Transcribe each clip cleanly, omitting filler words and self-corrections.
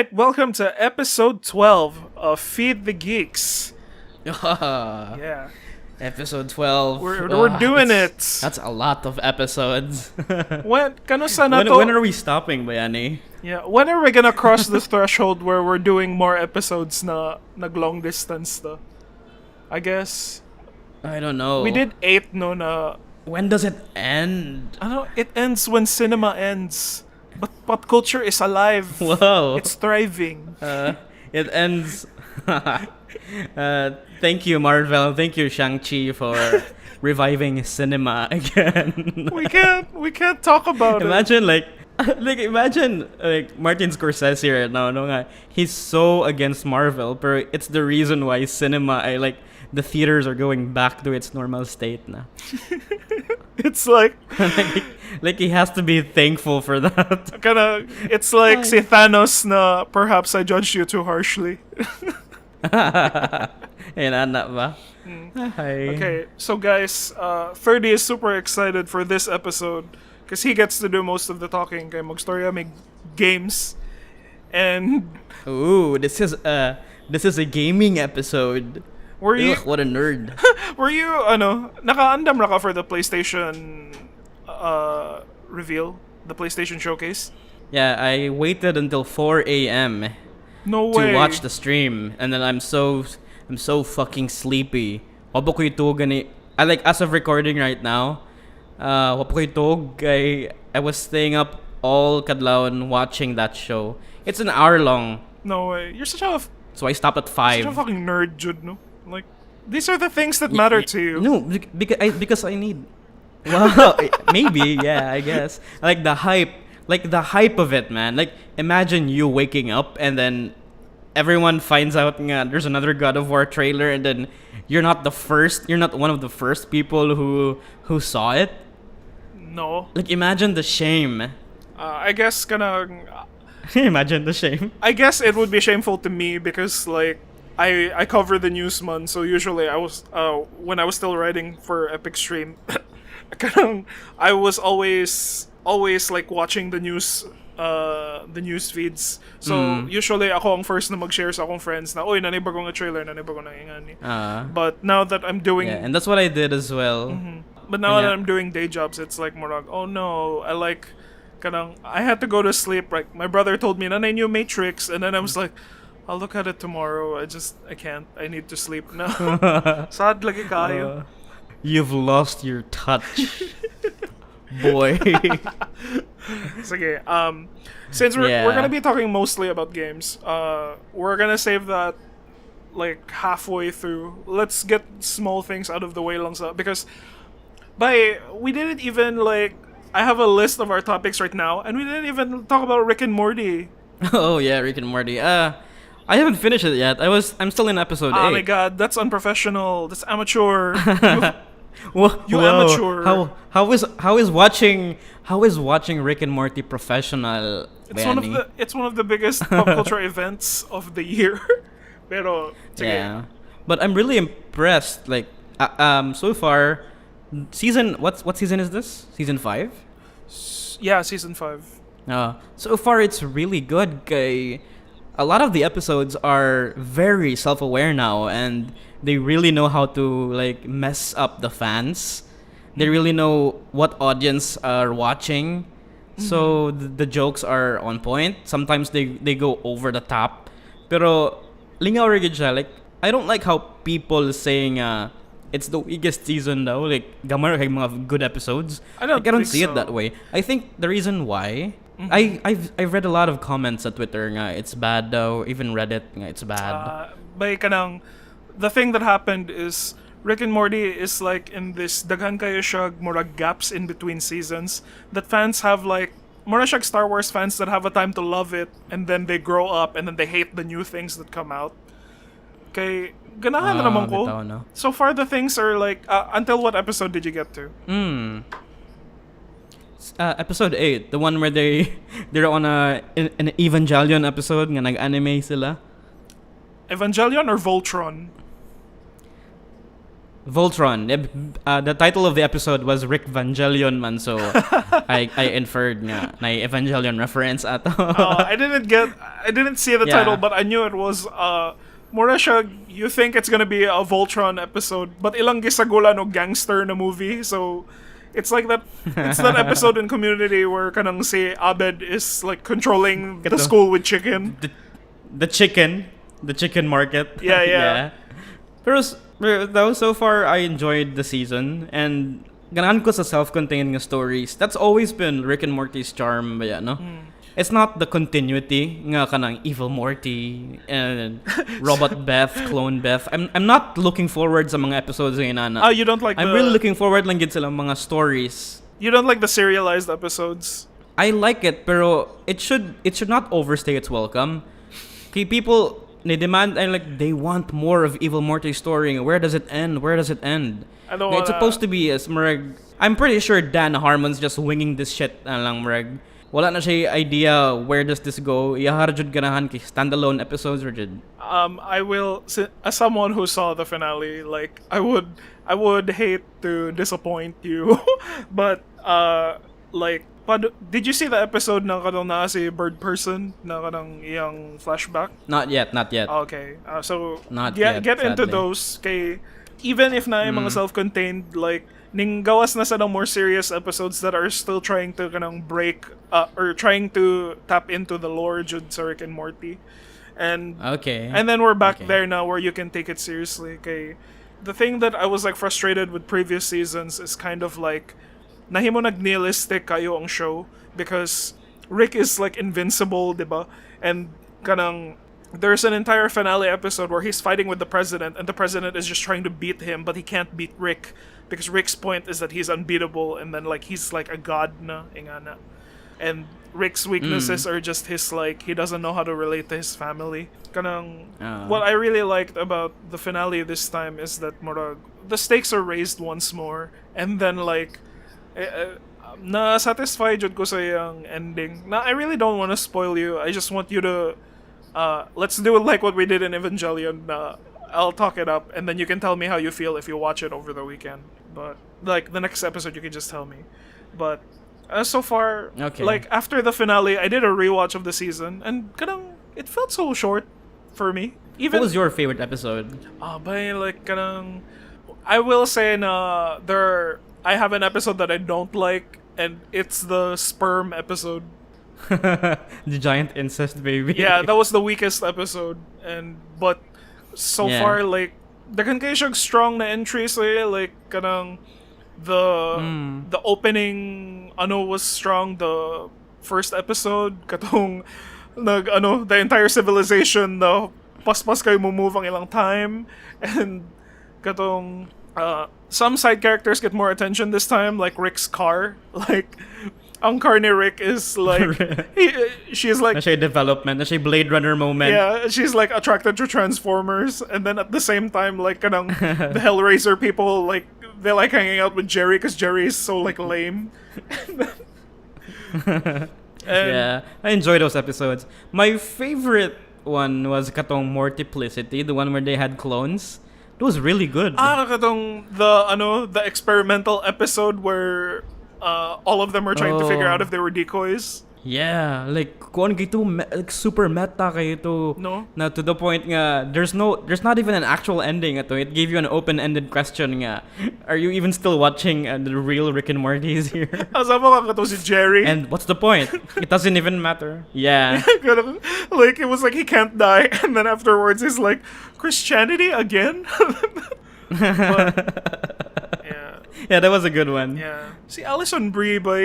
right, welcome to episode 12 of Feed the Geeks. Yeah. Episode 12. We're doing it. That's a lot of episodes. When are we stopping, Bayani? Yeah, when are we gonna cross the threshold where we're doing more episodes na long distance though? I guess. I don't know. We did 8 no na. When does it end? I don't know, it ends when cinema ends. But pop culture is alive. Whoa. It's thriving. It ends. Thank you, Marvel. Thank you, Shang-Chi, for reviving cinema again. we can't talk about imagine imagine Martin Scorsese right now. No, nga, he's so against Marvel, but it's the reason why cinema, the theaters are going back to its normal state na. It's like he has to be thankful for that. It's like si Thanos na perhaps I judged you too harshly. Okay, so guys, 30 is super excited for this episode because he gets to do most of the talking. Kay magstorya may games, and ooh, this is a gaming episode. Were you? Ugh, what a nerd. Were you nakaandam ra ka for the PlayStation reveal, the PlayStation showcase? Yeah, I waited until 4 a.m. No way. To watch the stream, and then I'm so fucking sleepy. Wapo ko itog gani. As of recording right now, wapo ko itog. I was staying up all kadlawon watching that show. It's an hour long. No way. You're such so I stopped at 5. Such a fucking nerd, Jude, no? Like, these are the things that matter to you. No, because I need. Well, maybe, yeah, I guess. The hype of it, man. Imagine you waking up and then everyone finds out nga, there's another God of War trailer, and then you're not one of the first people who saw it. No. Imagine the shame. I guess imagine the shame. I guess it would be shameful to me because I cover the news month, so usually I was when I was still writing for Epic Stream, I was always watching the news feeds. So usually ako ang first na mag-share sa akong friends na oy nanay bagong trailer, nanay bagong ingani. But now that I'm doing and that's what I did as well. Mm-hmm. But now that I'm doing day jobs, it's like more like, oh no, I had to go to sleep. Like my brother told me, nanay new Matrix, and then I was like, I'll look at it tomorrow. I can't. I need to sleep now. Sad lagi kayo. You've lost your touch. Boy. Sige, since we're gonna be talking mostly about games, we're gonna save that halfway through. Let's get small things out of the way lang because we didn't even I have a list of our topics right now, and we didn't even talk about Rick and Morty. Oh yeah, Rick and Morty. I haven't finished it yet. I'm still in episode 8. Oh my god, that's unprofessional. That's amateur. You Whoa. amateur. How is watching Rick and Morty professional? It's one of the biggest pop culture events of the year. Pero yeah, but I'm really impressed. So far, what season is this? Season 5? Yeah, season 5. So far it's really good. A lot of the episodes are very self-aware now, and they really know how to mess up the fans. They really know what audience are watching. So the jokes are on point. Sometimes they go over the top. Pero lingaw rin siya. I don't like how people saying it's the weakest season daw. Gamar kay mga good episodes. I don't see so. it that way. I think the reason why I've read a lot of comments at Twitter nga it's bad though, even Reddit nga it's bad. The thing that happened is Rick and Morty is in this daghan kayo siya murag gaps in between seasons that fans have mura siya Star Wars fans that have a time to love it, and then they grow up and then they hate the new things that come out. Okay, ganahan naman ko. Bitaw, no? So far the things are until what episode did you get to? Episode 8, the one where they're on an Evangelion episode nga nag-anime sila. Evangelion or Voltron? Voltron. The title of the episode was Rick Evangelion man, so I inferred nga na Evangelion reference ato. I didn't see the title, but I knew it was mura siya, you think it's gonna be a Voltron episode, but ilang gisagula no gangster na movie, so it's like that. It's that episode in Community where kanang si Abed is like controlling the school with chicken. The chicken market. Yeah. Pero though so far I enjoyed the season, and ganahan ko sa self-contained nga stories. That's always been Rick and Morty's charm, ba no? It's not the continuity nga kanang evil Morty and robot Beth, clone Beth. I'm not looking forward sa mga episodes ngayon ana. You don't like I'm really looking forward lang gid sila mga stories. You don't like the serialized episodes? I like it, pero it should not overstay its welcome. Kay people they demand and like they want more of Evil Morty's story. Where does it end? I don't It's supposed to be as marag. I'm pretty sure Dan Harmon's just winging this shit lang marag. Wala na siya idea where does this go. Iyahar jud ganahan kay standalone episodes or jud. I will, as someone who saw the finale, like I would hate to disappoint you, but like. Did you see the episode na kanang na si Bird Person na kanang iyang flashback? Not yet. Okay. So not yet, get into sadly. Those kay even if na yung mga self-contained, like ning gawas na sa ng more serious episodes that are still trying to kanang break or trying to tap into the lore jud sa Rick and Morty. And then we're back there now where you can take it seriously. Kay the thing that I was like frustrated with previous seasons is kind of like nahimo nag-nihilistic kayo ang show because Rick is like invincible, diba? And kanang there's an entire finale episode where he's fighting with the president and the president is just trying to beat him, but he can't beat Rick because Rick's point is that he's unbeatable, and then like he's like a god na ingana. And Rick's weaknesses are just his like he doesn't know how to relate to his family. Kanang what I really liked about the finale this time is that murag the stakes are raised once more, and then like na satisfy jud ko sa yung ending. Now I really don't want to spoil you. I just want you to let's do it like what we did in Evangelion. I'll talk it up and then you can tell me how you feel if you watch it over the weekend. But like the next episode you can just tell me. But so far like after the finale I did a rewatch of the season and kanang it felt so short for me. Even what was your favorite episode? By like kanang I will say na I have an episode that I don't like, and it's the sperm episode. The giant incest baby. Yeah, that was the weakest episode, but so far like dagan kayo siyang strong na entries like kanang the opening was strong. The first episode katong the entire civilization paspas kayo move ang ilang time, and katong some side characters get more attention this time, like Rick's car. Like, ang car ni Rick is like, she's like... Na siya development, na siya Blade Runner moment. Yeah, she's like attracted to Transformers, and then at the same time, like, kanang the Hellraiser people, like, they like hanging out with Jerry because Jerry is so, like, lame. Yeah, I enjoy those episodes. My favorite one was katong Mortiplicity, the one where they had clones. It was really good. Katong the experimental episode where all of them were trying to figure out if they were decoys. Yeah, like kung gito like, super meta kayo to. No. Na to the point nga there's not even an actual ending ato. It gave you an open-ended question nga. Are you even still watching the real Rick and Morty is here? Asama ka to si Jerry. And what's the point? It doesn't even matter. Yeah. Like it was like he can't die, and then afterwards he's like, Christianity again? Yeah, that was a good one. Yeah. Si Alison Brie ba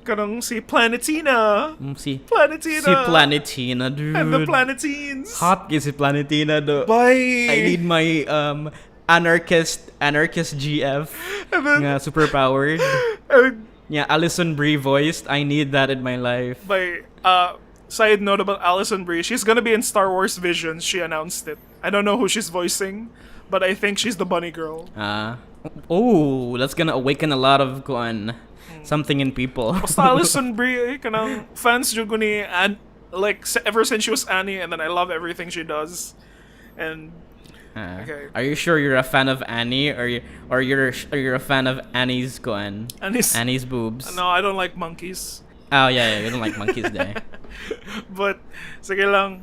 kanang si Planetina. Si Planetina, dude. And the Planetines. Hot si Planetina, do. Bye. I need my anarchist GF nga super powered. Yeah, Alison Brie voiced. I need that in my life. By side note about Alison Brie, she's gonna be in Star Wars Visions. She announced it. I don't know who she's voicing, but I think she's the bunny girl. Oh, that's gonna awaken a lot of something in people. Basta Alison Brie, kanang fans jud ko ni like ever since she was Annie, and then I love everything she does. And Okay. Are you sure you're a fan of Annie, or you're a fan of Annie's Annie's boobs? No, I don't like monkeys. Oh yeah, you don't like monkeys, day. But sige lang.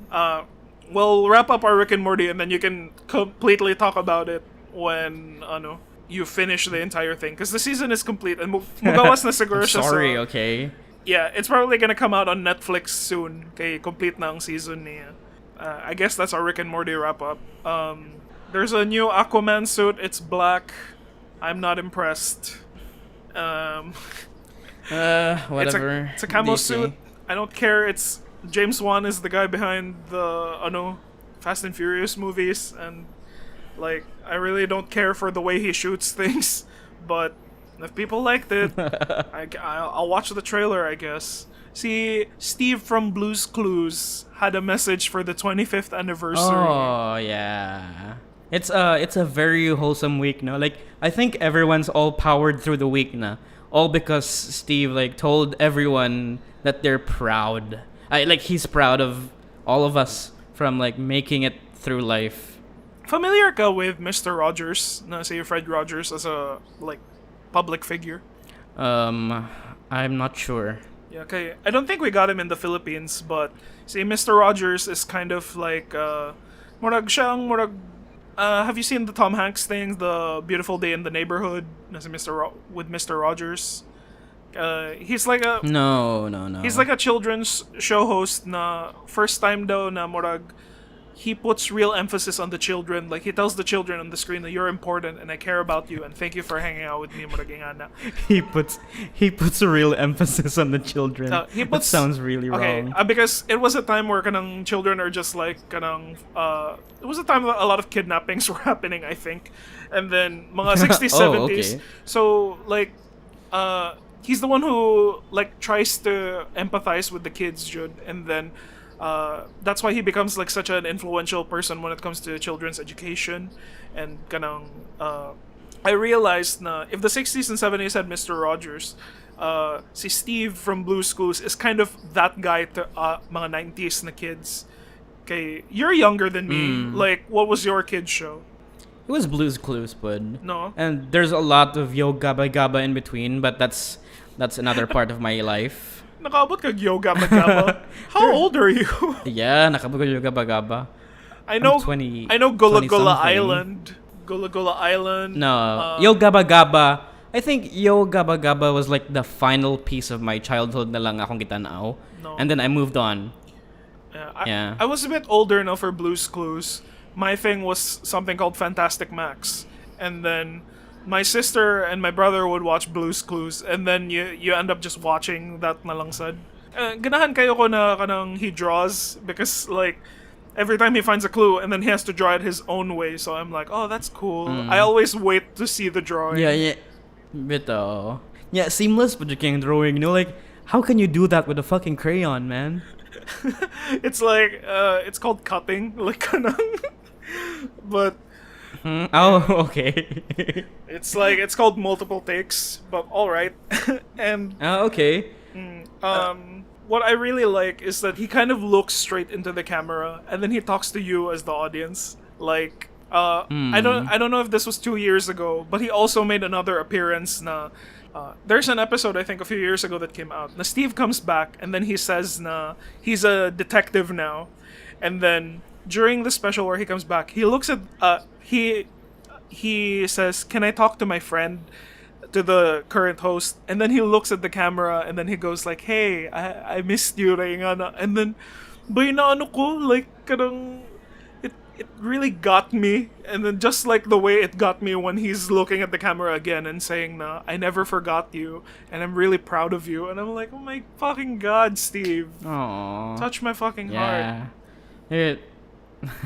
We'll wrap up our Rick and Morty, and then you can completely talk about it when you finish the entire thing, because the season is complete and magawas na siguro siya sa... Sorry, okay. Yeah, it's probably gonna come out on Netflix soon. Okay, complete na ang season niya. I guess that's our Rick and Morty wrap up. There's a new Aquaman suit. It's black. I'm not impressed. Whatever. It's a camo DC. suit. I don't care. It's James Wan is the guy behind the Fast and Furious movies, and like I really don't care for the way he shoots things. But if people liked it, I'll watch the trailer, I guess. See, Steve from Blue's Clues had a message for the 25th anniversary. Oh yeah. It's a very wholesome week now. Like I think everyone's all powered through the week now. All because Steve like told everyone that they're proud. He's proud of all of us from like making it through life. Familiar ka with Mr. Rogers? Na si Fred Rogers as a like public figure? I'm not sure. Yeah, okay. I don't think we got him in the Philippines, but see, Mr. Rogers is kind of like have you seen the Tom Hanks thing, The Beautiful Day in the Neighborhood? Na si with Mr. Rogers. He's like a No. He's like a children's show host na first time daw na murag he puts real emphasis on the children. Like he tells the children on the screen that you're important and I care about you and thank you for hanging out with me, murag ingana. He puts a real emphasis on the children. That sounds really wrong. Because it was a time where kanang children are just like kanang it was a time that a lot of kidnappings were happening, I think. And then mga 60s, 70s. Okay. So like he's the one who like tries to empathize with the kids, Jude, and then that's why he becomes like such an influential person when it comes to children's education. And kanang I realized na if the 60s and 70s had Mr. Rogers, si Steve from Blue's Clues is kind of that guy to mga 90s na kids. Okay, you're younger than me. Like, what was your kid's show? It was Blue's Clues, bud. No. And there's a lot of Yo Gabba Gabba in between, but that's another part of my life. Nakaabot kag yoga magaba. How old are you? Yeah, nakabot ko Yo Gabba Gabba. I know 20, I know Gula 20 Gula something. Island. Gula Gula Island. No, Yo Gabba Gabba. I think Yo Gabba Gabba was like the final piece of my childhood na lang akong gitanaw. No. And then I moved on. Yeah, I was a bit older now for Blue's Clues. My thing was something called Fantastic Max. And then my sister and my brother would watch Blue's Clues, and then you end up just watching that na lang sad. Ganahan kayo ko na kanang he draws, because like every time he finds a clue and then he has to draw it his own way, so I'm like, oh, that's cool. I always wait to see the drawing. Yeah. Bito. Yeah, seamless but you can drawing. You know, like how can you do that with a fucking crayon, man? It's like it's called cutting, like kanang. But Oh, okay. it's called multiple takes, but all right. And okay. what I really like is that he kind of looks straight into the camera and then he talks to you as the audience. Like I don't know if this was 2 years ago, but he also made another appearance na there's an episode I think a few years ago that came out. Na Steve comes back and then he says na he's a detective now. And then during the special where he comes back, he looks at he says, "Can I talk to my friend?" to the current host, and then he looks at the camera and then he goes like, "Hey, I missed you, Rayngana." And then bay na ano ko, like kanang it really got me. And then just like the way it got me when he's looking at the camera again and saying na, "I never forgot you and I'm really proud of you." And I'm like, "Oh my fucking god, Steve. Aww. Touch my fucking heart." It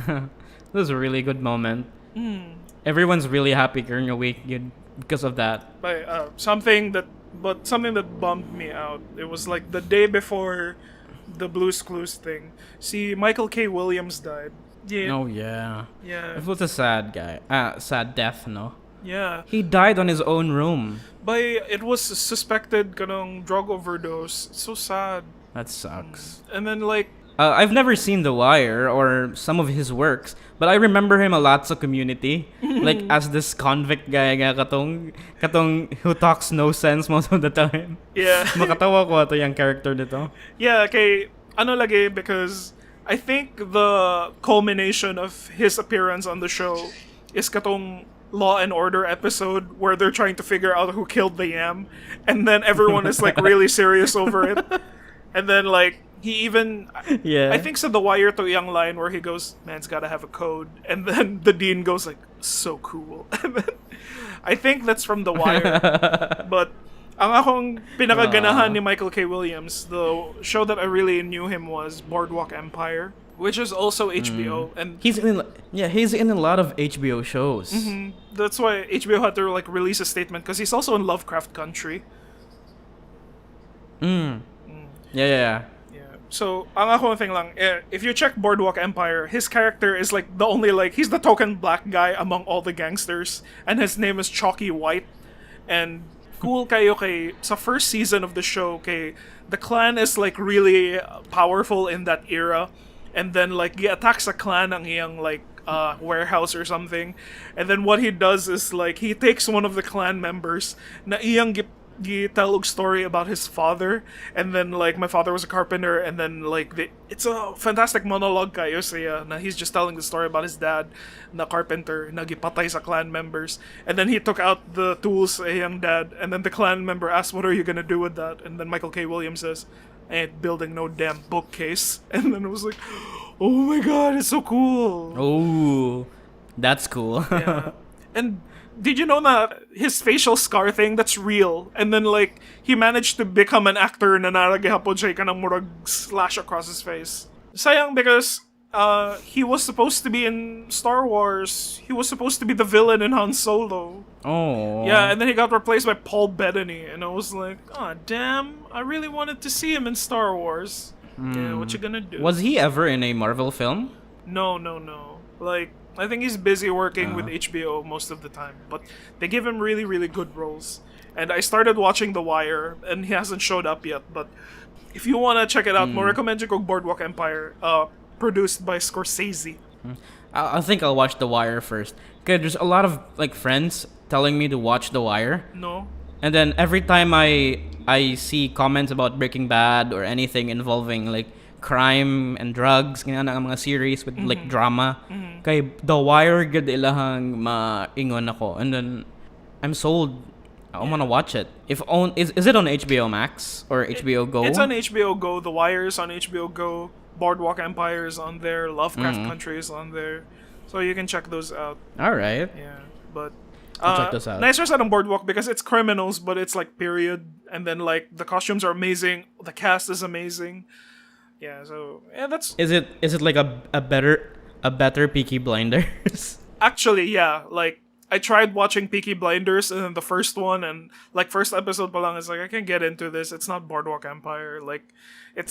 that was a really good moment. Everyone's really happy during a week because of that. But something that bummed me out. It was like the day before the Blue's Clues thing. See, Michael K. Williams died. Yeah. Oh yeah. Yeah. It was a sad guy. Sad death, no? Yeah. He died on his own room. It was suspected kanang drug overdose. It's so sad. That sucks. And then like I've never seen The Wire or some of his works, but I remember him a lot sa Community, like as this convict guy nga katong who talks no sense most of the time. Yeah. Makatawa ko ato yung character nito. Yeah, okay. Ano lagi, because I think the culmination of his appearance on the show is katong Law and Order episode where they're trying to figure out who killed the yam, and then everyone is like really serious over it. And then like he even I think so the Wire to young line where he goes, "Man's gotta have a code," and then the dean goes like, "So cool." And then, I think that's from the Wire. But ang akong pinakaganahan ni Michael K. Williams, the show that I really knew him was Boardwalk Empire, which is also HBO, and He's in a lot of HBO shows. that's why HBO had to like release a statement because he's also in Lovecraft Country. Yeah. So, ang akong thing lang, if you check Boardwalk Empire, his character is like the only like he's the token black guy among all the gangsters, and his name is Chalky White. And cool kayo kay sa first season of the show, kay the clan is like really powerful in that era, and then like he attacks a clan ang iyang like warehouse or something, and then what he does is like he takes one of the clan members na iyang gitalog story about his father, and then like my father was a carpenter, and then like it's a fantastic monologue kayo siya na he's just telling the story about his dad na carpenter na gipatay sa clan members, and then he took out the tools sa iyang dad, and then the clan member asked, "What are you gonna do with that?" And then Michael K. Williams says, "I ain't building no damn bookcase." And then it was like, oh my god, it's so cool. Oh, that's cool. Yeah. And did you know that his facial scar thing, that's real? And then like he managed to become an actor na naragihapon siya kanang murag slash across his face. Sayang because he was supposed to be in Star Wars. He was supposed to be the villain in Han Solo. Oh. Yeah, and then he got replaced by Paul Bettany, and I was like, oh damn, I really wanted to see him in Star Wars. Yeah, what you gonna do? Was he ever in a Marvel film? No. Like, I think he's busy working with HBO most of the time, but they give him really, really good roles. And I started watching The Wire, and he hasn't showed up yet, but if you wanna check it out, mo recommend you ko Boardwalk Empire, produced by Scorsese. I think I'll watch The Wire first. Okay, there's a lot of like friends telling me to watch The Wire. No? And then every time I see comments about Breaking Bad or anything involving like crime and drugs, ganyan ang mga series with like drama, kay The Wire gud ilahang maingon ako, and then I'm sold. I wanna watch it. Is it on HBO Max or HBO Go? It's on HBO Go. The Wire is on HBO Go. Boardwalk Empire is on there. Lovecraft Country is on there. So you can check those out. All right. Yeah, but I'll check this out. Nicer side on Boardwalk because it's criminals, but it's like period, and then like the costumes are amazing. The cast is amazing. Yeah, so yeah, that's Is it like a better Peaky Blinders? actually yeah. Like I tried watching Peaky Blinders and then the first one, and like first episode pa lang is like I can't get into this. It's not Boardwalk Empire. Like it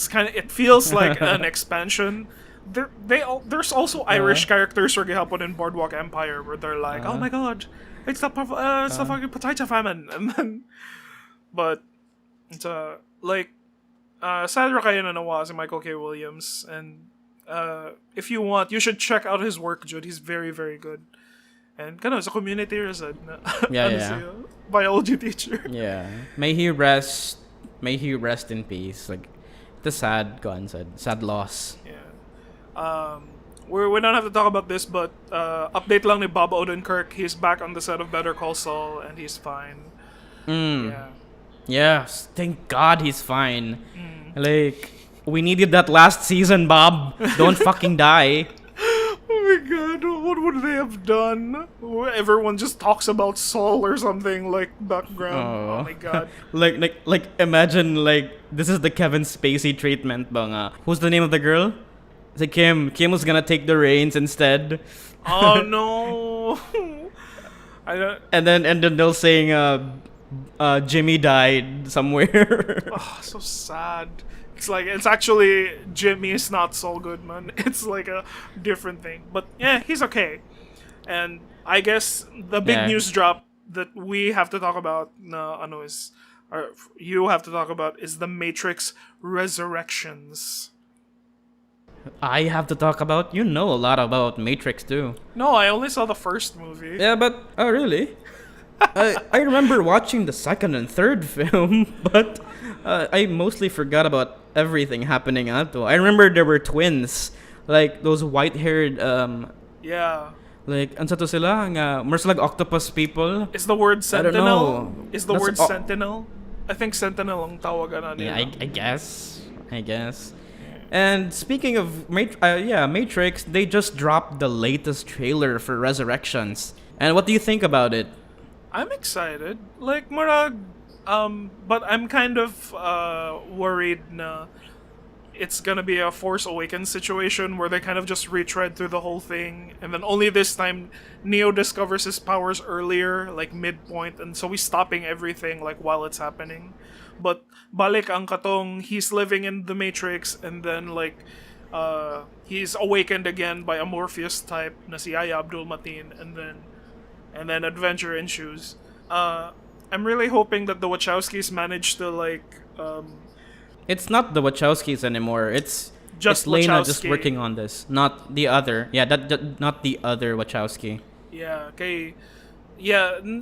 feels like an expansion. There's also Irish characters for gihapon in Boardwalk Empire where they're like, oh my god, it's the fucking potato famine, and then but it's like sad ra kayo na nawa si Michael K. Williams, and if you want, you should check out his work, Jude. He's very, very good. And sa community resad na siya, biology teacher. Yeah. May he rest in peace. Like the sad loss. Yeah. We don't have to talk about this, but update lang ni Bob Odenkirk. He's back on the set of Better Call Saul, and he's fine. Yeah. Yes, thank God he's fine. Like, we needed that last season, Bob. Don't fucking die. Oh my god, what would they have done? Everyone just talks about Saul or something, like, background. Oh my god. like imagine, like, this is the Kevin Spacey treatment, banga. Who's the name of the girl? It's like Kim. Kim was gonna take the reins instead. Oh no. And then they'll saying, Jimmy died somewhere. Oh, so sad. It's like, it's actually Jimmy is not Saul Goodman. It's like a different thing. But yeah, he's okay. And I guess the big news drop that we have to talk about, you have to talk about, is The Matrix Resurrections. I have to talk about. You know a lot about Matrix too. No, I only saw the first movie. Yeah, but oh really? I remember watching the second and third film, but I mostly forgot about everything happening ato. I remember there were twins, like those white-haired Yeah. like ano to sila nga more like octopus people. Is the word I don't sentinel? know. Is the That's word all- sentinel? I think sentinel ang tawagan na Yeah, nila. I guess. I guess. And speaking of Matrix, they just dropped the latest trailer for Resurrections. And what do you think about it? I'm excited. Like, murag, but I'm kind of worried na it's gonna be a Force Awakens situation where they kind of just retread through the whole thing, and then only this time Neo discovers his powers earlier, like midpoint, and so he's stopping everything like while it's happening. But balik ang katong he's living in the Matrix, and then like he's awakened again by a Morpheus type na si Yahya Abdul Mateen, and then adventure ensues. I'm really hoping that the Wachowskis manage to like It's not the Wachowskis anymore. It's Just Lana just Wachowski. working on this, not the other. Yeah, that not the other Wachowski.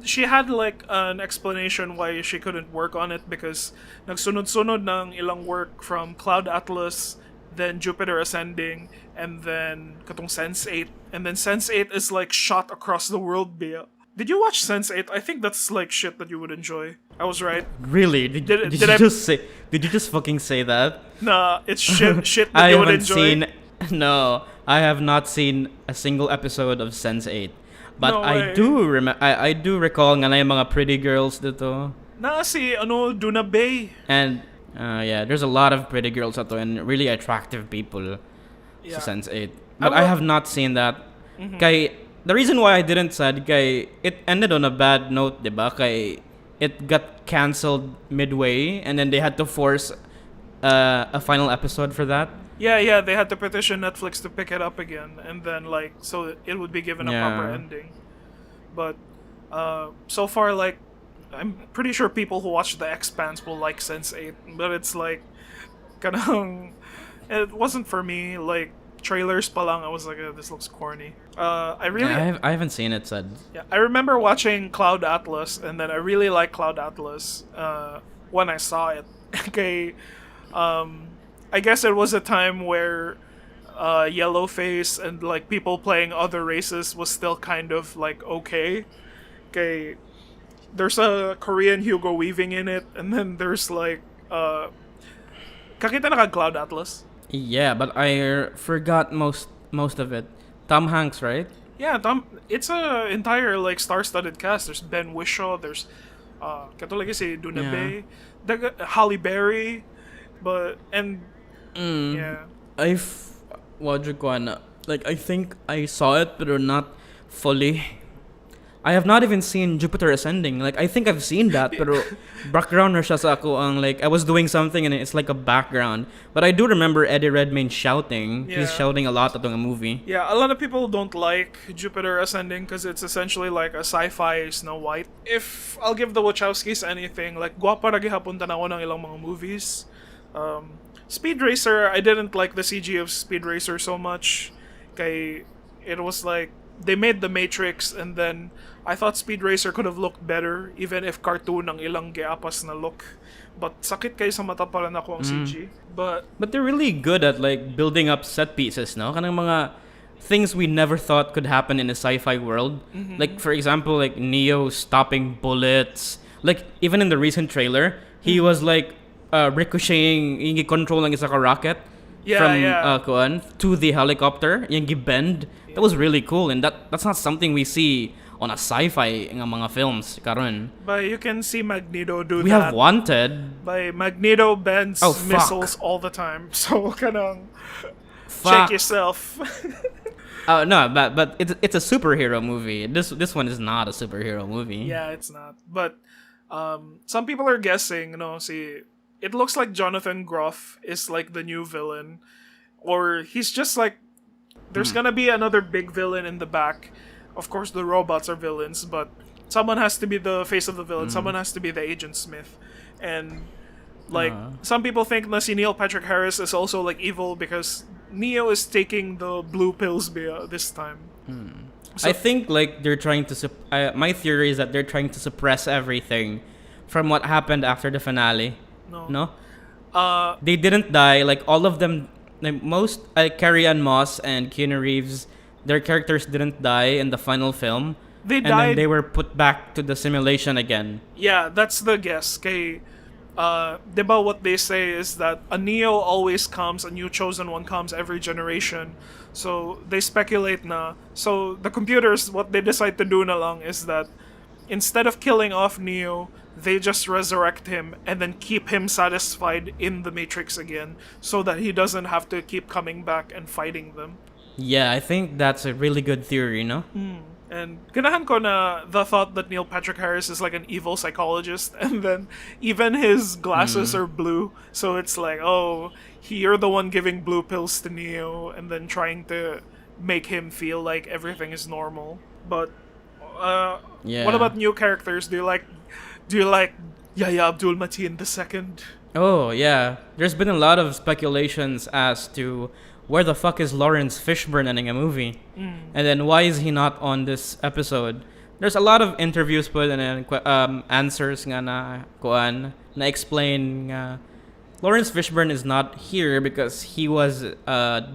she had like an explanation why she couldn't work on it because nagsunod-sunod ng ilang work from Cloud Atlas, then Jupiter Ascending, and then katong Sense8, and then Sense8 is like shot across the world, Bea. Did you watch Sense8? I think that's like shit that you would enjoy. I was right. Really? Did Did you I- just say? Did you just fucking say that? Nah, it's shit that I you would haven't enjoy. seen. No, I have not seen a single episode of Sense8. But No I way. do I do recall nga na yung mga pretty girls dito. Na si Duna Bay. And yeah, there's a lot of pretty girls ato and really attractive people Yeah. sa Sense8. I But I will- have not seen that. Kay the reason why I didn't said kay it ended on a bad note, 'di ba? Kay it got canceled midway and then they had to force a final episode for that. Yeah, they had to petition Netflix to pick it up again, and then like so it would be given a proper Yeah. ending. But so far, like I'm pretty sure people who watch The Expanse will like Sense8, but it's like kanang it wasn't for me. Like trailers pa lang, I was like, this looks corny. I really I haven't seen it said. Yeah, I remember watching Cloud Atlas, and then I really liked Cloud Atlas when I saw it. Okay, I guess it was a time where Yellowface and like people playing other races was still kind of like okay. Okay, there's a Korean Hugo Weaving in it, and then there's like kakita na ka Cloud Atlas? Yeah, but I forgot most of it. Tom Hanks, right? Yeah, it's a entire like star-studded cast. There's Ben Whishaw. There's katulad si Duna Yeah. Bay, Halle Berry, but and yeah, What you call na? Like I think I saw it, but not fully. I have not even seen Jupiter Ascending. Like I think I've seen that, pero background na siya sa ako ang like I was doing something and it's like a background. But I do remember Eddie Redmayne shouting. He's Yeah. shouting a lot atong movie. yeah. A lot of people don't like Jupiter Ascending because it's essentially like a sci-fi Snow White. If I'll give the Wachowskis anything, like guwapa ra gihapon tanaw ng ilang mga movies. Speed Racer, I didn't like the CG of Speed Racer so much. Kay it was like they made the Matrix, and then I thought Speed Racer could have looked better even if cartoon ang ilang giapas na look. But sakit kay sa mata pala na ko ang CG. But But they're really good at like building up set pieces, no? Kanang mga things we never thought could happen in a sci-fi world. Like for example, like Neo stopping bullets. Like even in the recent trailer, he was like ricocheting, yung control ng isa ka rocket from kuan to the helicopter, yung gibend. That was really cool, and that's not something we see on a sci-fi nga mga films karon. but you can see Magneto do We that. have Wanted. By Magneto bends Oh, fuck. missiles all the time. So kanang Fuck. check yourself. No, but it's a superhero movie. This one is not a superhero movie. Yeah, it's not. But some people are guessing, see, it looks like Jonathan Groff is like the new villain, or he's just like there's gonna be another big villain in the back. Of course, the robots are villains, but someone has to be the face of the villain. Someone has to be the Agent Smith, and like some people think na si Neil Patrick Harris is also like evil because Neo is taking the blue pills this time. So, I think like they're trying to. My theory is that they're trying to suppress everything from what happened after the finale. No, they didn't die. Like all of them, like, most Carrie-Anne Moss and Keanu Reeves, their characters didn't die in the final film. they And died. then they were put back to the simulation again. Yeah, that's the guess. Kay, diba what they say is that a Neo always comes, a new chosen one comes every generation. So they speculate na. So the computers, what they decide to do na lang is that instead of killing off Neo, they just resurrect him and then keep him satisfied in the Matrix again, so that he doesn't have to keep coming back and fighting them. Yeah, I think that's a really good theory, no? And ganahan ko na the thought that Neil Patrick Harris is like an evil psychologist, and then even his glasses are blue, so it's like, oh, you're the one giving blue pills to Neo, and then trying to make him feel like everything is normal. But Yeah. what about new characters? Do you like Yahya Abdul Mateen II? Oh, yeah. There's been a lot of speculations as to where the fuck is Laurence Fishburne in a movie? And then why is he not on this episode? There's a lot of interviews put and answers nga na kuan na explain Laurence Fishburne is not here because he was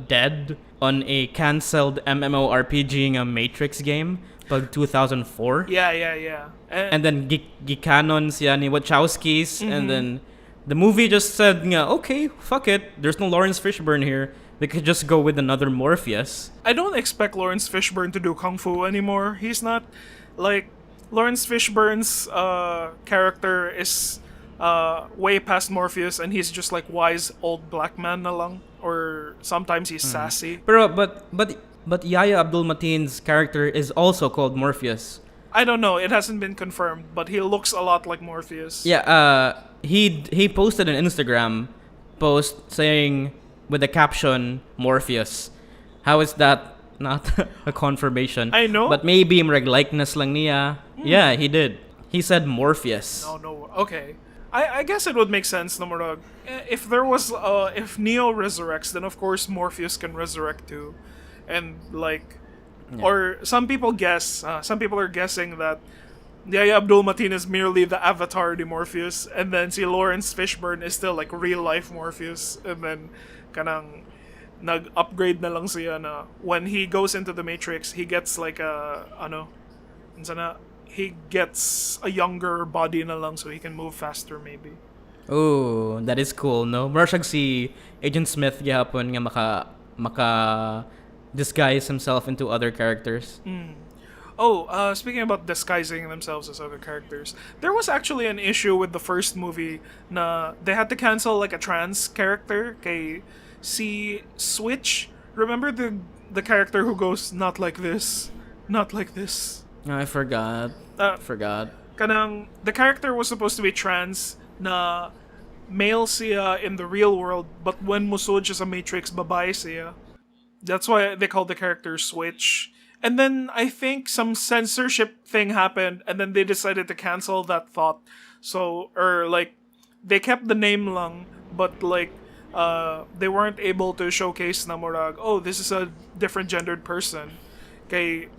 dead on a cancelled MMORPG nga Matrix game pag 2004. Yeah. And then gikanon siya ni Wachowskis and then the movie just said nga, okay, fuck it, there's no Laurence Fishburne here. They could just go with another Morpheus. I don't expect Laurence Fishburne to do kung fu anymore. He's not like Laurence Fishburne's character is way past Morpheus, and he's just like wise old black man na lang, or sometimes he's sassy. But Yahya Abdul Mateen's character is also called Morpheus. I don't know. It hasn't been confirmed, but he looks a lot like Morpheus. Yeah. He posted an Instagram post saying with the caption Morpheus. How is that not a confirmation? I know. But maybe mrag likeness lang niya. Yeah, he did. He said Morpheus. No. Okay. I guess it would make sense, no more. If there was if Neo resurrects, then of course Morpheus can resurrect too, and like, or some people are guessing that Yahya Abdul Mateen is merely the avatar de Morpheus, and then si Laurence Fishburne is still like real life Morpheus, and then kanang nag-upgrade na lang siya na when he goes into the Matrix, he gets like he gets a younger body na lang so he can move faster maybe. Oh, that is cool, no? Marashag si Agent Smith gihapon nga maka disguise himself into other characters. Oh, speaking about disguising themselves as other characters, there was actually an issue with the first movie na they had to cancel like a trans character kay si Switch. Remember the character who goes not like this, not like this. I forgot. Kanang the character was supposed to be trans na male siya in the real world, but when musod siya sa Matrix, babae siya. That's why they called the character Switch. And then I think some censorship thing happened, and then they decided to cancel that thought. So, or like, they kept the name lang, but like, they weren't able to showcase na murag, oh, this is a different gendered person. Kay,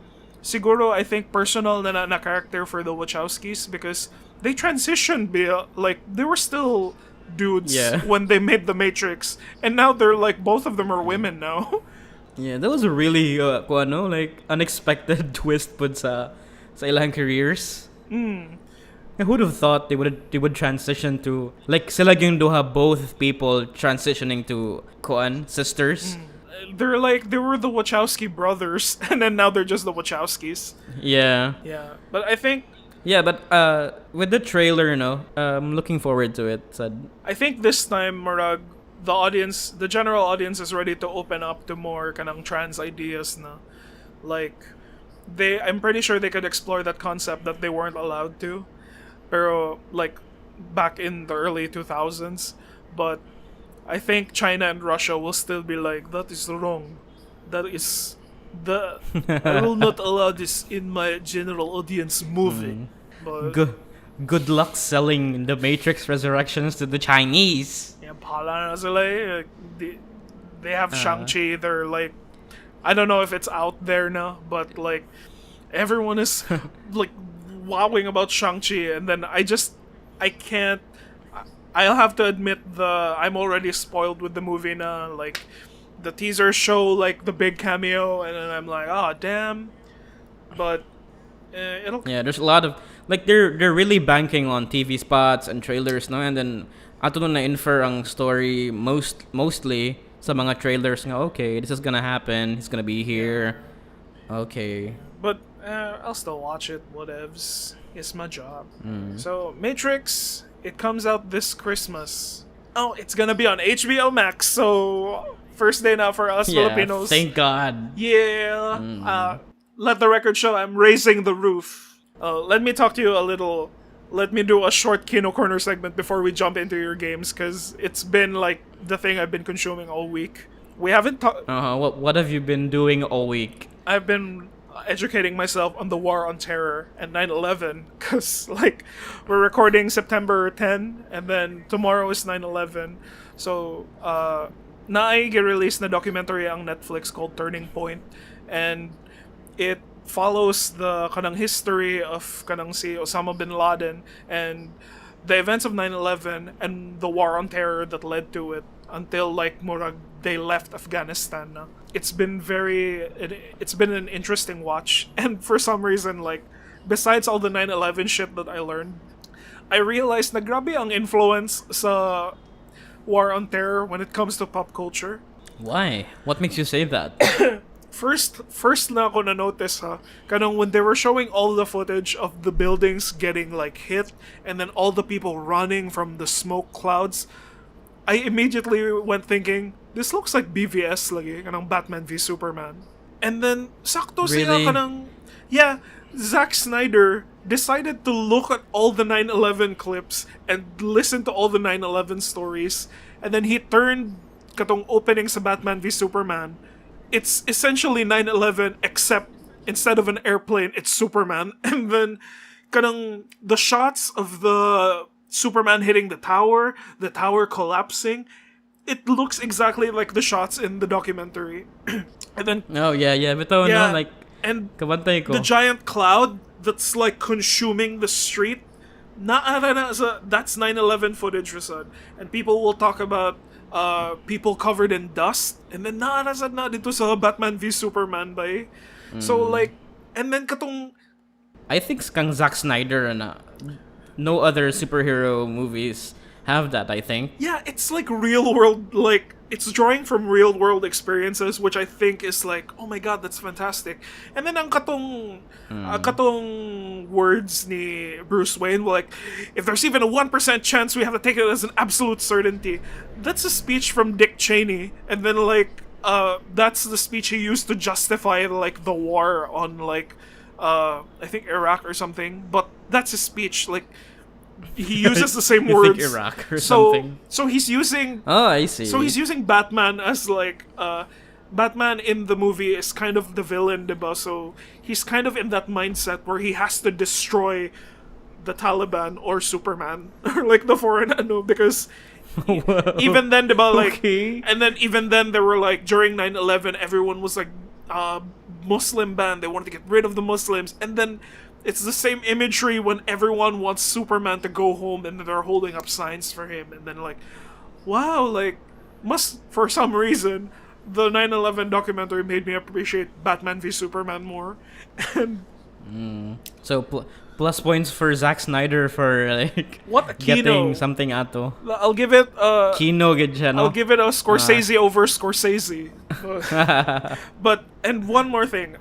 siguro I think personal na character for the Wachowskis because they transitioned, like, they were still dudes when they made the Matrix, and now they're like, both of them are women now. Yeah, that was a really like unexpected twist pud sa ilang careers. Who'd have thought they would transition to like sila yung duha, both people transitioning to sisters. They were the Wachowski brothers, and then now they're just the Wachowskis. Yeah. But I think with the trailer, I'm looking forward to it. I think this time, Murag, the general audience is ready to open up to more kanang trans ideas na. Like, I'm pretty sure they could explore that concept that they weren't allowed to. Pero, like, back in the early 2000s. But I think China and Russia will still be like, that is wrong. I will not allow this in my general audience movie. But Good luck selling the Matrix Resurrections to the Chinese. yeah, pala na sila eh. they have Shang-Chi. They're like, I don't know if it's out there now, but like everyone is like wowing about Shang-Chi, and then I can't. I'll have to admit I'm already spoiled with the movie now. Like the teaser show like the big cameo, and then I'm like, oh damn. But it'll. Yeah, there's a lot of like they're really banking on TV spots and trailers, no, and then ato na infer ang story mostly sa mga trailers nga. Okay, this is gonna happen. He's gonna be here. Okay. But I'll still watch it. Whatevs. It's my job. So Matrix. It comes out this Christmas. Oh, it's gonna be on HBO Max. So first day now for us Filipinos. Thank God. Yeah. Let the record show I'm raising the roof. Let me talk to you a little. Let me do a short Kino Corner segment before we jump into your games, because it's been like the thing I've been consuming all week. We haven't talked. What have you been doing all week? I've been educating myself on the War on Terror and 9/11, because like we're recording September 10, and then tomorrow is 9/11. So na-release na documentary ang Netflix called Turning Point, and it follows the kanang history of kanang si Osama bin Laden and the events of 9/11 and the war on terror that led to it until like murag they left Afghanistan na. It's been an interesting watch, and for some reason like besides all the 9/11 shit that I learned, I realized na grabe ang influence sa war on terror when it comes to pop culture. Why? What makes you say that? First na ako na-notice kanang when they were showing all the footage of the buildings getting like hit and then all the people running from the smoke clouds, I immediately went thinking, this looks like BVS lagi, kanang Batman v Superman. And then sakto siya kanang Zack Snyder decided to look at all the 9/11 clips and listen to all the 9/11 stories, and then he turned katong opening sa Batman v Superman. It's essentially 9/11 except instead of an airplane, it's Superman. And then kanang the shots of the Superman hitting the tower collapsing, it looks exactly like the shots in the documentary. And then but like and kabantay ko. The giant cloud that's like consuming the street. That's 9/11 footage, Rasad. And people will talk about people covered in dust, and then naarasad na dito sa Batman v Superman ba. So like, and then katong I think kang Zack Snyder na no other superhero movies have that, I think. Yeah, it's like real world, like it's drawing from real world experiences, which I think is like, oh my god, that's fantastic. And then ang katong words ni Bruce Wayne, like, if there's even a 1% chance, we have to take it as an absolute certainty. That's a speech from Dick Cheney, and then like that's the speech he used to justify like the war on like I think Iraq or something. But that's his speech, like. He uses the same words. Think Iraq or something. So he's using. Oh, I see. So he's using Batman as like Batman in the movie is kind of the villain, diba? So he's kind of in that mindset where he has to destroy the Taliban or Superman or like the foreign because even then, diba, like, okay. And then even then they were like during 9/11 everyone was like Muslim ban. They wanted to get rid of the Muslims, and then. It's the same imagery when everyone wants Superman to go home and they're holding up signs for him. And then like, wow, like, for some reason, the 9/11 documentary made me appreciate Batman v Superman more. And so plus points for Zack Snyder for like what a getting something ato. I'll give it Kino gid siya, no? I'll give it a Scorsese over Scorsese. But and one more thing,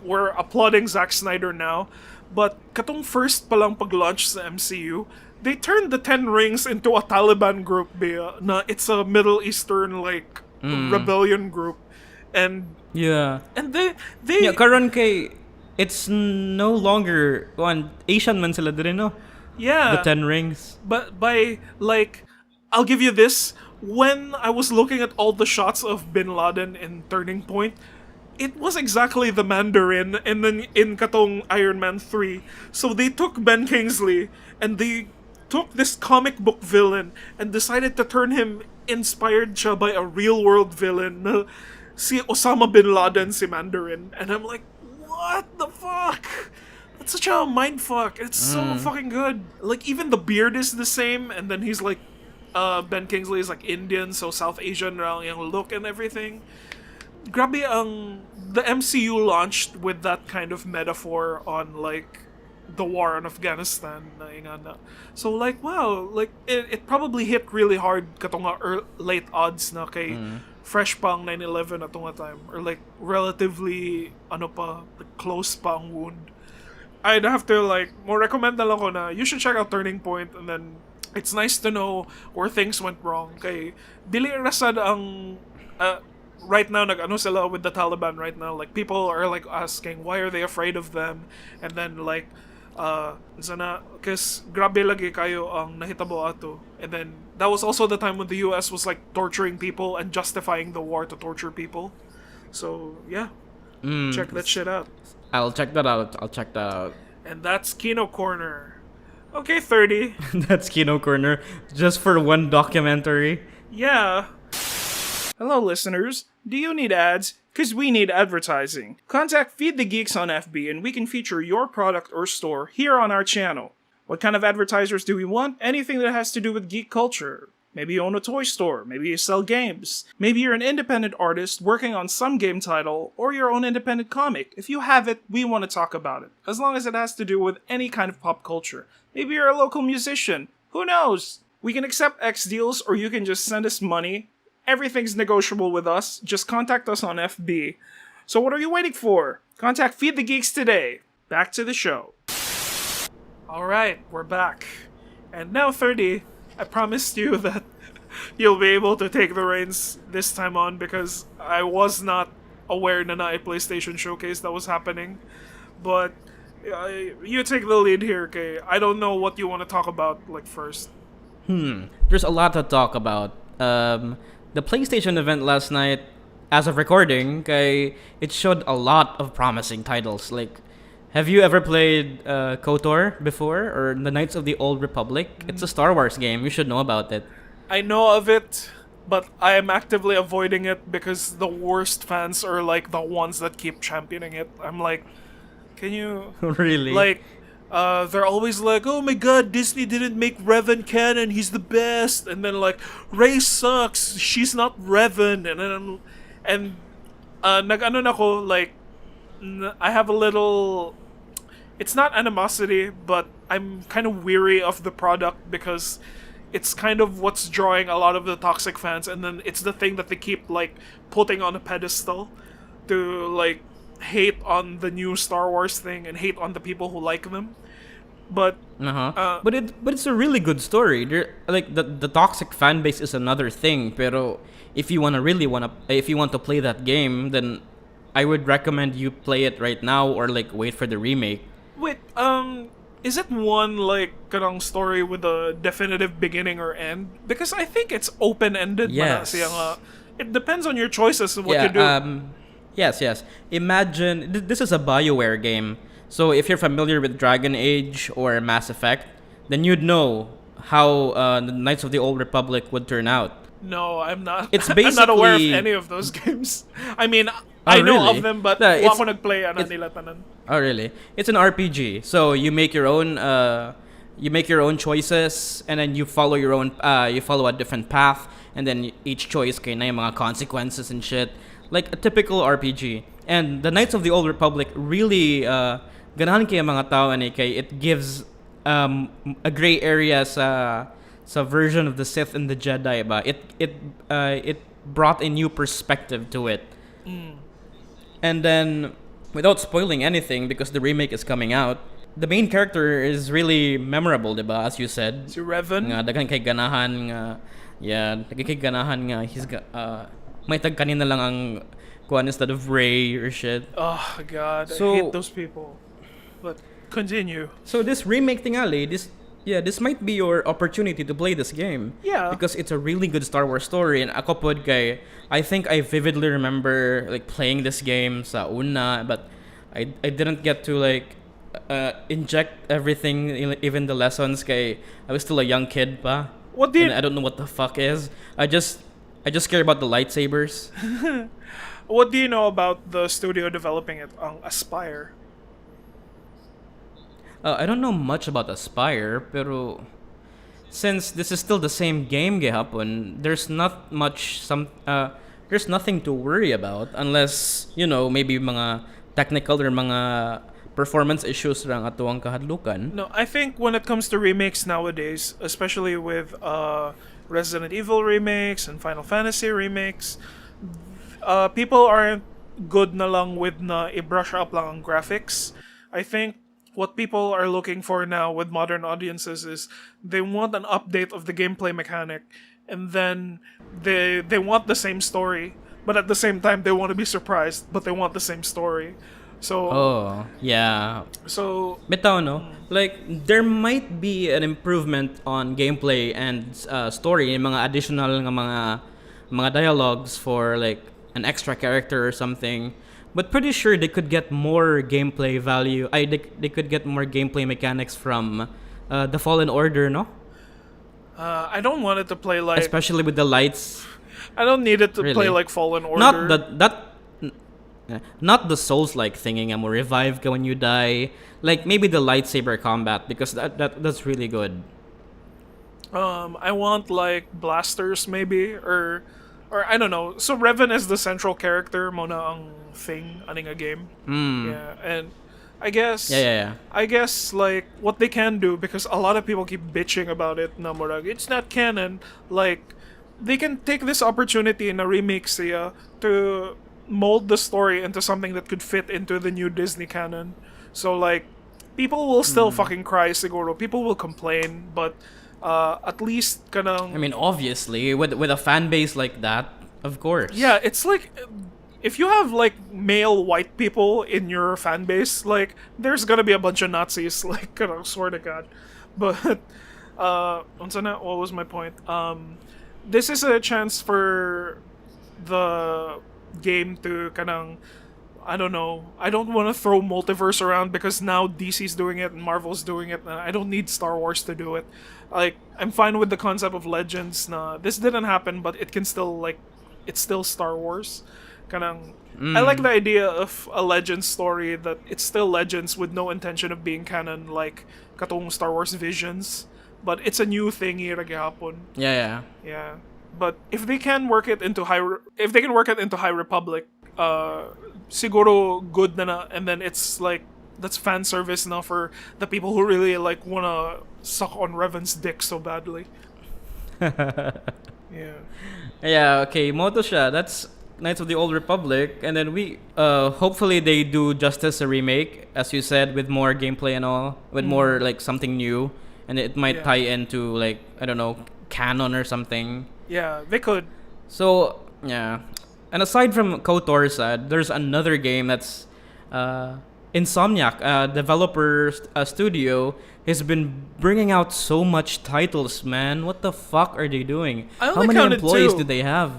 we're applauding Zack Snyder now. But katong first palang pag-launch sa MCU, they turned the Ten Rings into a Taliban group na it's a Middle Eastern like rebellion group, and and they karon kay it's no longer one Asian man sila dire, no? Yeah, the Ten Rings. But by like, I'll give you this: when I was looking at all the shots of Bin Laden in Turning Point. It was exactly the Mandarin and then in katong Iron Man 3. So they took Ben Kingsley and they took this comic book villain and decided to turn him inspired siya by a real-world villain na si Osama bin Laden, si Mandarin. And I'm like, what the fuck? That's such a mindfuck. It's so fucking good. Like, even the beard is the same, and then he's like, Ben Kingsley is like Indian, so South Asian yung look and everything. Grabe the MCU launched with that kind of metaphor on like the war in Afghanistan. So like, wow, like it probably hit really hard katong late odds na kay fresh pang 9/11 at nga time, or like relatively like, close pa ang wound. I'd have to like more recommend na lang ko na you should check out Turning Point, and then it's nice to know where things went wrong. Kay dili rasad ang right now nag-ano sila with the Taliban right now. Like people are like asking why are they afraid of them, and then like sana because grabe lagi kayo ang nahitabo ato. And then that was also the time when the US was like torturing people and justifying the war to torture people. So yeah, check that shit out. I'll check that out. And that's Kino Corner. Okay, 30. That's Kino Corner. Just for one documentary. Yeah. Hello, listeners. Do you need ads? Because we need advertising. Contact Feed the Geeks on FB and we can feature your product or store here on our channel. What kind of advertisers do we want? Anything that has to do with geek culture. Maybe you own a toy store, maybe you sell games, maybe you're an independent artist working on some game title, or your own independent comic. If you have it, we want to talk about it, as long as it has to do with any kind of pop culture. Maybe you're a local musician, who knows? We can accept X deals, or you can just send us money. Everything's negotiable with us, just contact us on FB. So what are you waiting for? Contact Feed the Geeks today. Back to the show. Alright, we're back. And now 30, I promised you that you'll be able to take the reins this time on because I was not aware na a PlayStation showcase that was happening. But you take the lead here, okay? I don't know what you want to talk about like first. There's a lot to talk about. The PlayStation event last night, as of recording, it showed a lot of promising titles. Like, have you ever played KOTOR before, or the Knights of the Old Republic? It's a Star Wars game. You should know about it. I know of it, but I am actively avoiding it because the worst fans are like the ones that keep championing it. I'm like, can you Really? like? They're always like, oh my god, Disney didn't make Revan canon, he's the best. And then like, Rey sucks, she's not Revan. And then nag-ano na ko, like, I have a little, it's not animosity, but I'm kind of weary of the product because it's kind of what's drawing a lot of the toxic fans, and then it's the thing that they keep like putting on a pedestal to like hate on the new Star Wars thing and hate on the people who like them. But but it's a really good story. Like the toxic fan base is another thing. Pero if you want to play that game, then I would recommend you play it right now or like wait for the remake. Wait, is it one like kanang story with a definitive beginning or end? Because I think it's open-ended. Yes. It depends on your choices of what you do. Yes. Imagine this is a BioWare game. So if you're familiar with Dragon Age or Mass Effect, then you'd know how the Knights of the Old Republic would turn out. No, I'm not. It's I'm not aware of basically- any of those games. I mean, I know really? of them, but No, wala ko nagplay nila tanan. Oh, really? It's an RPG. So you make your own choices, and then you follow a different path, and then each choice kay na yung mga consequences and shit. Like a typical RPG. And the Knights of the Old Republic really ganahan kay mga tao ani kay it gives a gray area sa version of the Sith and the Jedi ba. It brought a new perspective to it. And then, without spoiling anything, because the remake is coming out, the main character is really memorable, diba? As you said. Si Revan? Nga, dagan kay ganahan nga, dagan kay ganahan nga, may tag kanina lang ang kuan instead of Rey or shit. Oh, God. So- I hate those people. But, continue. So this remake tingali, this might be your opportunity to play this game. Yeah. Because it's a really good Star Wars story, and ako pod kay, I think I vividly remember like playing this game sa una, but I didn't get to like inject everything, even the lessons kay I was still a young kid pa. What do and you I don't know what the fuck is. I just care about the lightsabers. What do you know about the studio developing it on Aspire? I don't know much about Aspire, pero since this is still the same game gihapon, there's nothing to worry about unless, maybe mga technical or mga performance issues lang atuang kahadlukan. No, I think when it comes to remakes nowadays, especially with Resident Evil remakes and Final Fantasy remakes, people aren't good na lang with na i-brush up lang ang graphics. I think what people are looking for now with modern audiences is they want an update of the gameplay mechanic, and then they want the same story, but at the same time they want to be surprised, but they want the same story. So Oh, yeah. so Bitaw, no? Like, there might be an improvement on gameplay and story, yung mga additional nga mga dialogues for like an extra character or something. But pretty sure they could get more gameplay value. They could get more gameplay mechanics from the Fallen Order, no? I don't want it to play like Especially with the lights. I don't need it to play Really? like Fallen Order. Not the Souls-like thingy mo revive ka when you die. Like maybe the lightsaber combat, because that's really good. I want like blasters maybe, or I don't know. So Revan is the central character mo na ang thing aning a game. Yeah, and I guess Yeah. I guess like what they can do, because a lot of people keep bitching about it na murag it's not canon, like they can take this opportunity in a remake siya to mold the story into something that could fit into the new Disney canon. So like people will still fucking cry siguro. People will complain, but at least kanang I mean, obviously, with a fan base like that, of course. yeah, it's like if you have like male white people in your fan base, like there's gonna be a bunch of Nazis, like kanang swear to God. But what was my point? This is a chance for the game to kanang I don't know. I don't want to throw multiverse around because now DC's doing it and Marvel's doing it. And I don't need Star Wars to do it. Like I'm fine with the concept of Legends. Nah, this didn't happen, but it can still like it's still Star Wars. Kanang I like the idea of a Legends story that it's still Legends with no intention of being canon, like katong Star Wars Visions. But it's a new thing here gihapon. Yeah. Yeah. But if they can work it into High Republic, siguro good na, and then it's like that's fan service now for the people who really like wanna suck on Revan's dick so badly. Yeah. Yeah, okay, Moto siya. That's Knights of the Old Republic, and then we hopefully they do justice a remake, as you said, with more gameplay and all, with more like something new, and it might tie into like I don't know, canon or something. Yeah, they could. So yeah, and aside from KOTOR, there's another game that's Insomniac, developer studio, has been bringing out so much titles. Man, what the fuck are they doing? I How only many counted employees 2. do they have?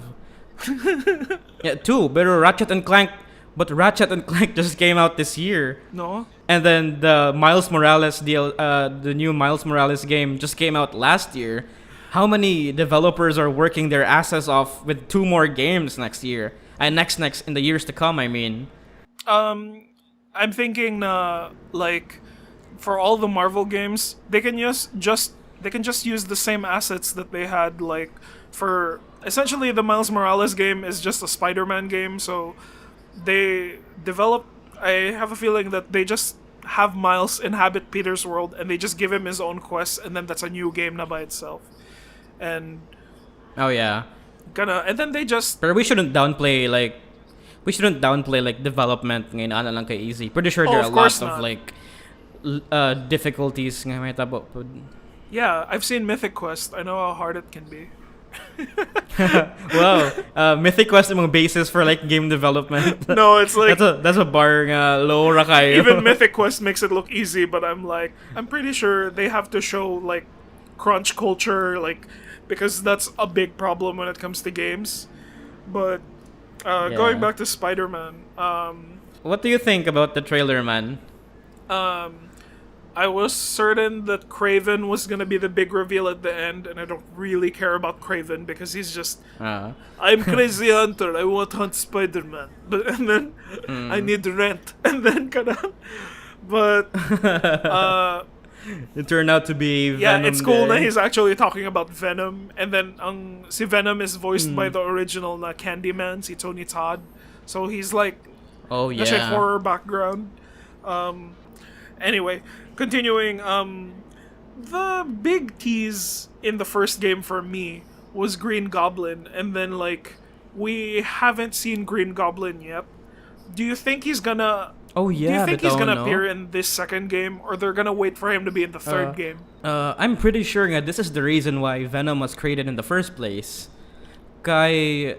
Yeah, 2. But Ratchet and Clank just came out this year. No. And then the Miles Morales the new Miles Morales game just came out last year. How many developers are working their asses off with 2 more games next year? And next in the years to come, I mean. I'm thinking like for all the Marvel games, they can just use the same assets that they had like for essentially the Miles Morales game is just a Spider-Man game, so they develop I have a feeling that they just have Miles inhabit Peter's world and they just give him his own quests, and then that's a new game na by itself. And Oh yeah. and then they just But we shouldn't downplay like development ngayon ana lang kay easy. Pretty sure there are of a lot course of not. like difficulties nga may tabo pod. yeah, I've seen Mythic Quest. I know how hard it can be. Wow. Mythic Quest among basis for like game development. No, it's like that's a bar nga low ra kayo. even Mythic Quest makes it look easy, but I'm pretty sure they have to show like crunch culture, like because that's a big problem when it comes to games. But going back to Spider-Man, What do you think about the trailer, man? I I was certain that Kraven was gonna be the big reveal at the end, and I don't really care about Kraven because he's just I'm crazy hunter. I want to hunt Spider-Man, and then I need rent, and then but it turned out to be Venom. It's cool that he's actually talking about Venom, and then si Venom is voiced by the original Candyman, si Tony Todd. So he's like, that's a horror background. Anyway, continuing, the big tease in the first game for me was Green Goblin, and then like we haven't seen Green Goblin yet. Do you think he's gonna? Do you think he's gonna appear in this second game, or they're gonna wait for him to be in the third game? I'm pretty sure that this is the reason why Venom was created in the first place. Guy,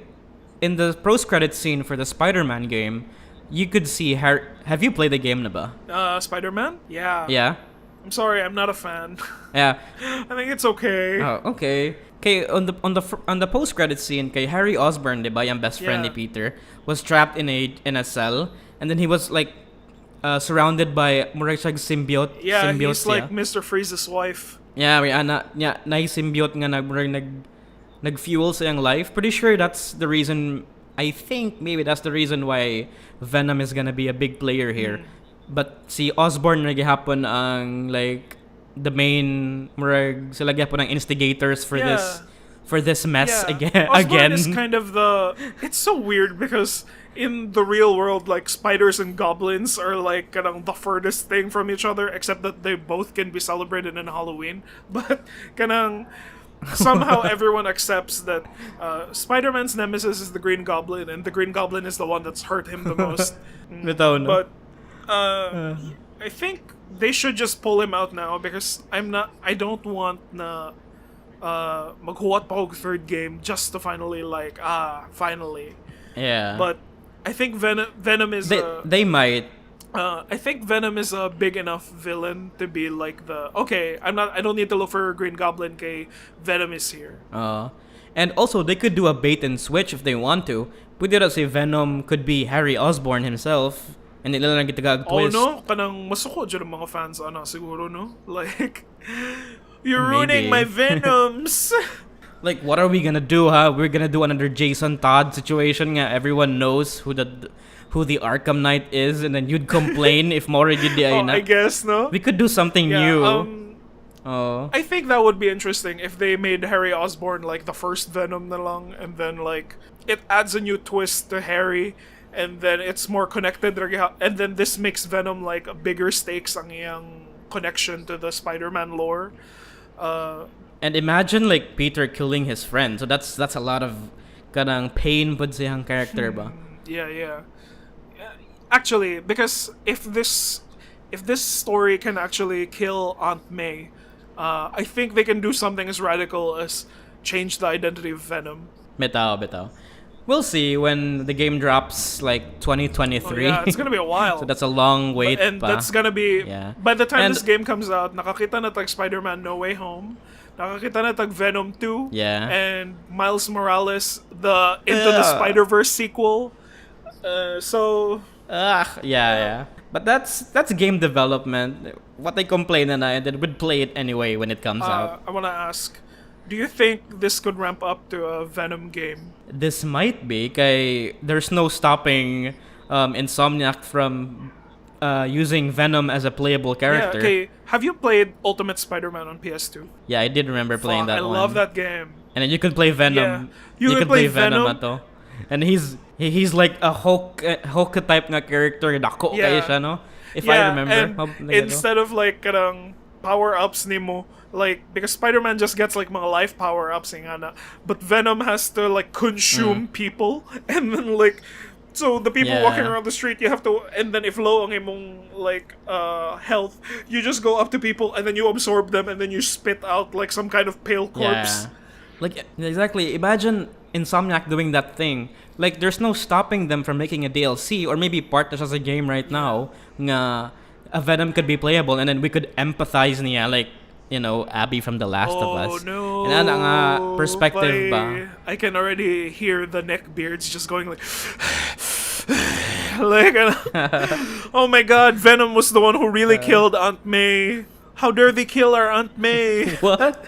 in the post-credit scene for the Spider-Man game, you could see Harry. Have you played the game, Naba? Spider-Man? Yeah. Yeah. I'm sorry, I'm not a fan. Yeah. I think it's okay. Oh, okay. Okay, on the post-credit scene, kay Harry Osborn, diba, yung best friend ni Peter, was trapped in a cell, and then he was like surrounded by murag symbiote. Yeah, symbiote he's like Mr. Freeze's wife. Yeah, may symbiote nga nag-fuel sa yung life. Pretty sure that's the reason. I think maybe that's the reason why Venom is gonna be a big player here. But si Osborn naghihapon ang like the main murag sila gyapon ang instigators for this mess again. Osborn is kind of it's so weird because in the real world, like spiders and goblins are like the furthest thing from each other, except that they both can be celebrated in Halloween. But somehow everyone accepts that Spider-Man's nemesis is the Green Goblin, and the Green Goblin is the one that's hurt him the most. But I think they should just pull him out now because I don't want na maghuwat pa og third game just to finally finally. Yeah. But I think Venom is they might. I think Venom is a big enough villain to be like I don't need to look for Green Goblin kay Venom is here. And also they could do a bait and switch if they want to. Pwede ra si Venom could be Harry Osborn himself. And nila lang kitagag twist. No? Kanang masuko dyan ang mga fans, siguro, no? Like, you're ruining my Venoms! Like, what are we gonna do, huh? We're gonna do another Jason Todd situation nga. Everyone knows who the Arkham Knight is, and then you'd complain if more yun di ay na. I guess, no? We could do something new. I think that would be interesting if they made Harry Osborn like the first Venom na lang, and then like, it adds a new twist to Harry, and then it's more connected, and then this makes Venom like a bigger stakes ang iyang connection to the Spider-Man lore. And imagine like Peter killing his friend, so that's a lot of kanang pain pud sa iyang character ba? Yeah. Actually, because if this story can actually kill Aunt May, I think they can do something as radical as change the identity of Venom. Bitaw. We'll see when the game drops, like 2023. Yeah, it's gonna be a while. So that's a long wait. And that's gonna be by the time this game comes out, nakakita na tag Spider-Man No Way Home, nakakita na tag Venom 2, and Miles Morales, the Into the Spider-Verse sequel. But that's game development. What they complain and then would play it anyway when it comes out. I wanna ask, do you think this could ramp up to a Venom game? This might be, kay there's no stopping Insomniac from using Venom as a playable character. Yeah, okay. Have you played Ultimate Spider-Man on PS2? Yeah, I did remember playing that one. I love that game. And then you could play Venom. Yeah. You could play Venom. Ato. And he's like a Hulk type nga character. Dako kaya siya, no? If I remember. And instead of like power-ups nimo, like, because Spider-Man just gets like mga life power-ups nga, but Venom has to like consume people, and then like, so the people walking around the street, you have to, and then if low ang imong like health, you just go up to people and then you absorb them and then you spit out like some kind of pale corpse. Like, exactly. Imagine Insomniac doing that thing. Like, there's no stopping them from making a DLC or maybe partners as a game right now nga a Venom could be playable, and then we could empathize niya, like, you know, Abby from The Last of Us. Oh no! And nga perspective ba? I can already hear the neckbeards just going like Like, oh my god, Venom was the one who really killed Aunt May. How dare they kill our Aunt May? What?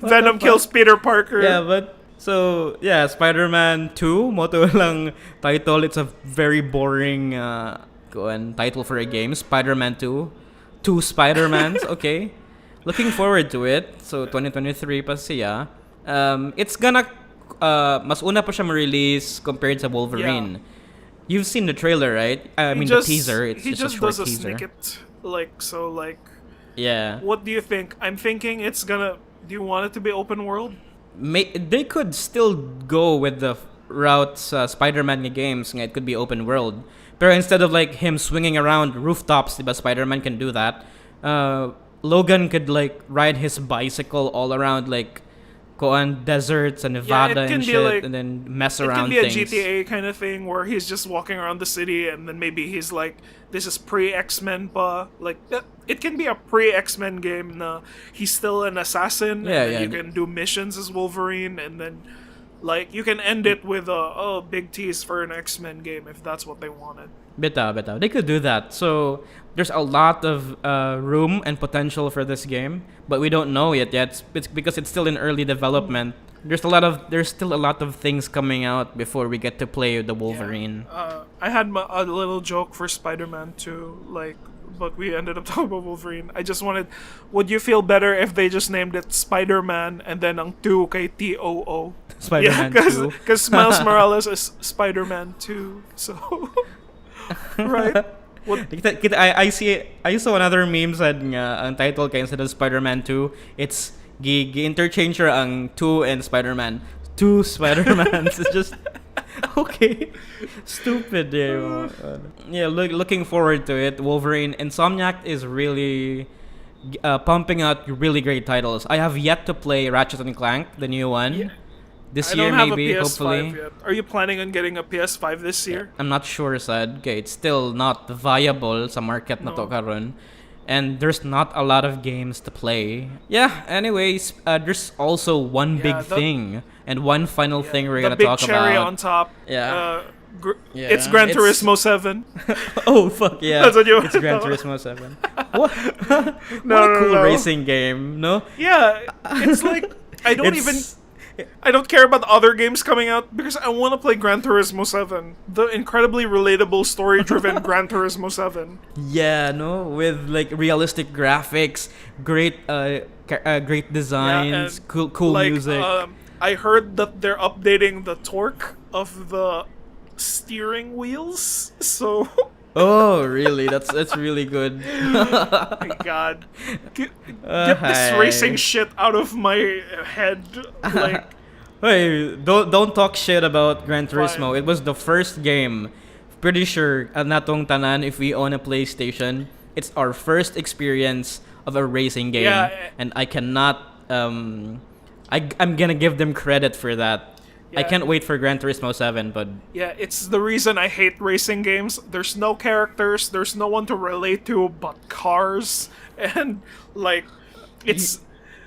Venom kills Peter Parker. Yeah, but so yeah, Spider-Man 2, moto lang title. It's a very boring title for a game. Spider-Man 2, two Spider-Mans. Okay, looking forward to it. So 2023 pa siya. It's gonna mas una pa siya ma-release compared sa Wolverine. Yeah. You've seen the trailer, right? I mean the teaser. It's just a short does a teaser. snippet, like so, like. Yeah. What do you think? I'm thinking it's gonna. Do you want it to be open world? They could still go with the routes Spider-Man games. It could be open world. But instead of like him swinging around rooftops, but Spider-Man can do that. Logan could like ride his bicycle all around like go on deserts and Nevada and shit, like, and then mess it around can be things. a GTA kind of thing where he's just walking around the city, and then maybe he's like, "This is pre-X-Men pa." Like it can be a pre-X-Men game. Na he's still an assassin. Yeah, and then yeah. you can do missions as Wolverine, and then like you can end it with a big tease for an X-Men game if that's what they wanted. Bitaw. They could do that. So there's a lot of room and potential for this game, but we don't know it yet. It's because it's still in early development. There's still a lot of things coming out before we get to play the Wolverine. Yeah. I had a little joke for Spider-Man 2, like, but we ended up talking about Wolverine. I just wanted, would you feel better if they just named it Spider-Man and then ang 2 kay TOO? Spider-Man 2. Because Miles Morales is Spider-Man 2, so right. What? I saw another meme said nga ang title kay instead of Spider-Man 2, it's gi-interchange ang 2 and Spider-Man. 2 Spider-Mans. It's just okay. Stupid. Yeah, looking forward to it. Wolverine. Insomniac is really pumping out really great titles. I have yet to play Ratchet and Clank, the new one. Yeah. This I year don't have maybe, a PS5 hopefully. yet. Are you planning on getting a PS5 this year? I'm not sure, sad. Okay, it's still not viable sa market na to karon. And there's not a lot of games to play. Yeah, anyways, there's also one big thing and one final thing we're gonna talk The big cherry about. on top. Yeah. It's Gran Turismo 7. Oh fuck yeah! That's what you it's Gran Turismo 7. What? No, what a cool no. racing game, no? Yeah, it's like I don't care about other games coming out because I want to play Gran Turismo 7. The incredibly relatable, story-driven Gran Turismo 7. Yeah, no, with like realistic graphics, great designs, and cool like, music. I heard that they're updating the torque of the steering wheels, so Oh, really? That's really good. my god. Get this racing shit out of my head. Like, hey, don't talk shit about Gran Turismo. Fine. It was the first game. Pretty sure natong tanan if we own a PlayStation, it's our first experience of a racing game, and I cannot I'm gonna give them credit for that. I can't wait for Gran Turismo 7, but yeah, it's the reason I hate racing games. There's no characters, there's no one to relate to but cars, and like that's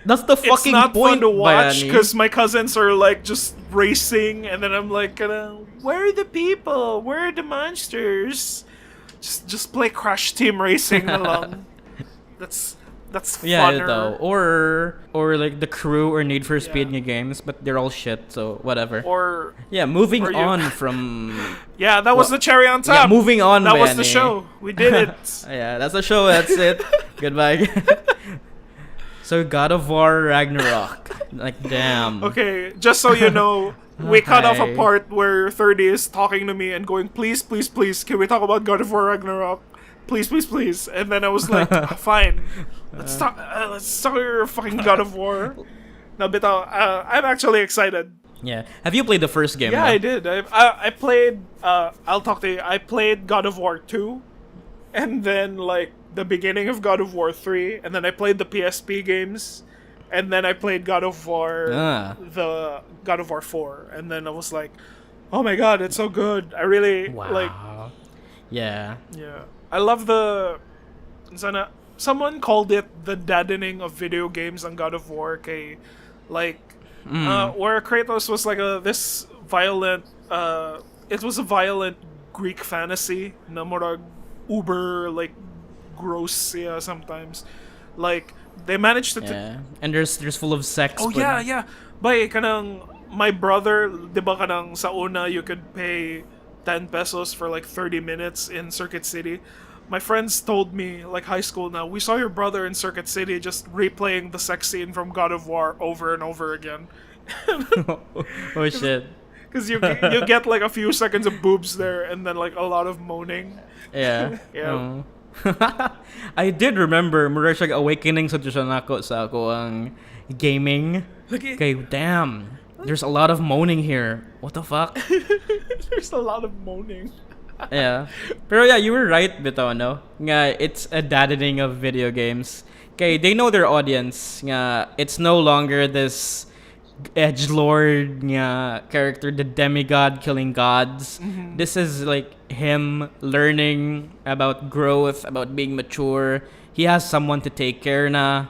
the fucking it's not point, fun to watch Bayani. because my cousins are like just racing, and then I'm like, where are the people? Where are the monsters? Just play Crash Team Racing along. That's funner. Though. Or like the Crew or Need for Speed games, but they're all shit, so whatever. Or moving on from that was the cherry on top. Yeah, moving on. That was Bayani. the show. We did it. Yeah, that's the show. That's it. Goodbye. So God of War Ragnarok. Like damn. Okay, just so you know, we cut off a Hi. part where 30 is talking to me and going, please, please, please, can we talk about God of War Ragnarok? Please, please, please. And then I was like, fine. Let's talk your fucking God of War. No, but I'm actually excited. Yeah. Have you played the first game? Yeah, no? I did. I played, I'll talk to you. I played God of War 2. And then, like, the beginning of God of War 3. And then I played the PSP games. And then I played God of War, the God of War 4. And then I was like, oh my god, it's so good. I really, like... Yeah. Yeah. I love the... Someone called it the deadening of video games on God of War. Kay, like, where Kratos was like this violent... it was a violent Greek fantasy na murag uber like gross siya sometimes. Like they managed to Yeah. And there's full of sex. Oh but- yeah. By kanang my brother, 'di ba kanang sa una you could pay 10 pesos for like 30 minutes in Circuit City. My friends told me, like high school now, we saw your brother in Circuit City just replaying the sex scene from God of War over and over again. Oh shit. Because you get like a few seconds of boobs there and then like a lot of moaning. Yeah. Yeah. I did remember mura siya awakening sa tuition ako sa ako ang gaming. Okay, damn. There's a lot of moaning here. What the fuck? There's a lot of moaning. Yeah. Pero yeah, you were right, bitaw, no? Nga, it's a daddening of video games. Okay, they know their audience. Nga, it's no longer this edgelord nga character, the demigod killing gods. This is like him learning about growth, about being mature. He has someone to take care na.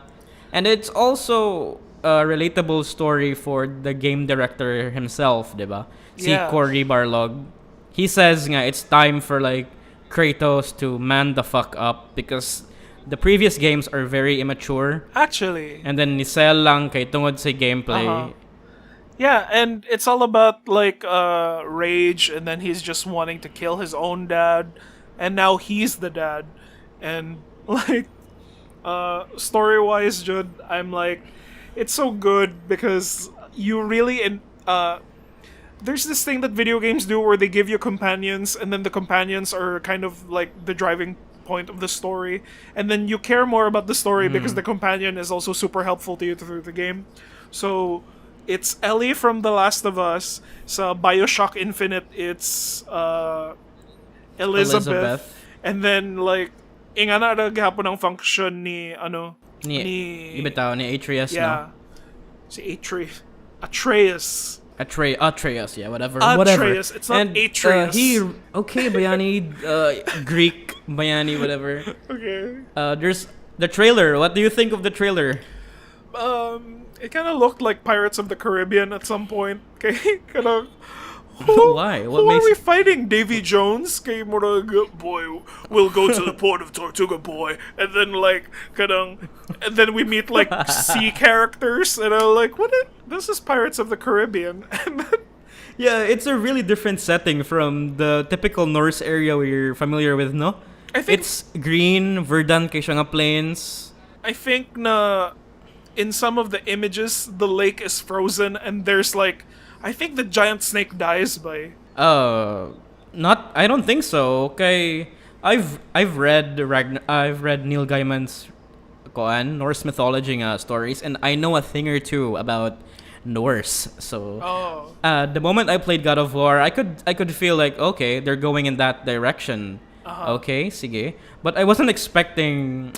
And it's also a relatable story for the game director himself, diba? Si Yeah. Cory Barlog. He says nga it's time for like Kratos to man the fuck up because the previous games are very immature. Actually. And then nisell lang kay tungod sa gameplay. Yeah, and it's all about like rage, and then he's just wanting to kill his own dad, and now he's the dad, and like story wise, Jude, I'm like, it's so good because you really there's this thing that video games do where they give you companions, and then the companions are kind of like the driving point of the story, and then you care more about the story because the companion is also super helpful to you through the game. So it's Ellie from The Last of Us. Sa BioShock Infinite, it's Elizabeth. And then like ingana ra gihapon ang function ni Ni ibitaw ni Atreus, yeah. no? Si Atreus. Atreus, yeah, whatever. Atreus, it's not Atreus. Okay, Bayani, Greek, Bayani, whatever. Okay. There's the trailer. What do you think of the trailer? It kind of looked like Pirates of the Caribbean at some point. Okay, kind of. Why? What who makes are we fighting? Davy Jones? Kay murag, boy, we'll go to the port of Tortuga, boy, and then like and then we meet like sea characters, and I'm like, this is Pirates of the Caribbean. And then, Yeah, it's a really different setting from the typical Norse area we're familiar with, no? I think It's green, verdant kay siya nga plains. I think na in some of the images the lake is frozen, and there's like, I think the giant snake dies by. Not. I don't think so. Okay, I've read Neil Gaiman's Norse mythology stories, and I know a thing or two about Norse. So the moment I played God of War, I could feel like, okay, they're going in that direction. Okay, sige. But I wasn't expecting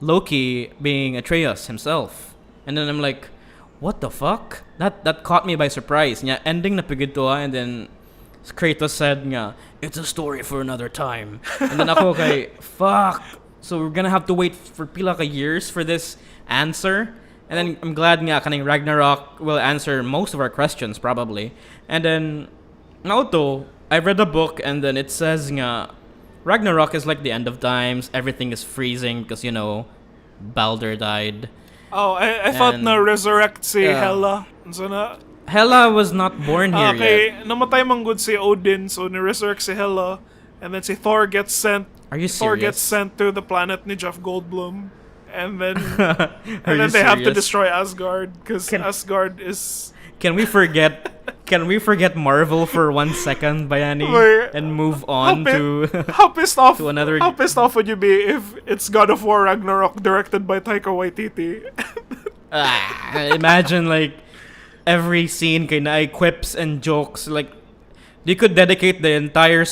Loki being Atreus himself, and then I'm like, what the fuck? That caught me by surprise. Nya ending na pigid to, and then Kratos said nga, it's a story for another time. And then ako kay, fuck. So we're gonna have to wait for pila ka years for this answer. And then I'm glad nga kaning Ragnarok will answer most of our questions probably. And then Naoto, I read a book, and then it says nga Ragnarok is like the end of times. Everything is freezing because, you know, Baldur died. Oh, I thought And, na resurrect si Hela. So na, Hela was not born here okay, yet. namatay man good si Odin, so ni-resurrect si Hela, and then si Thor gets sent. Are you Thor gets serious? sent to the planet ni Jeff Goldblum, and then Are you they have to serious? destroy Asgard because Asgard is. Can we forget Marvel for 1 second, Bayani, Wait, and move on to How pissed off? to another- How pissed off would you be if it's God of War Ragnarok directed by Taika Waititi? imagine like every scene kay na quips and jokes, like you could dedicate the entire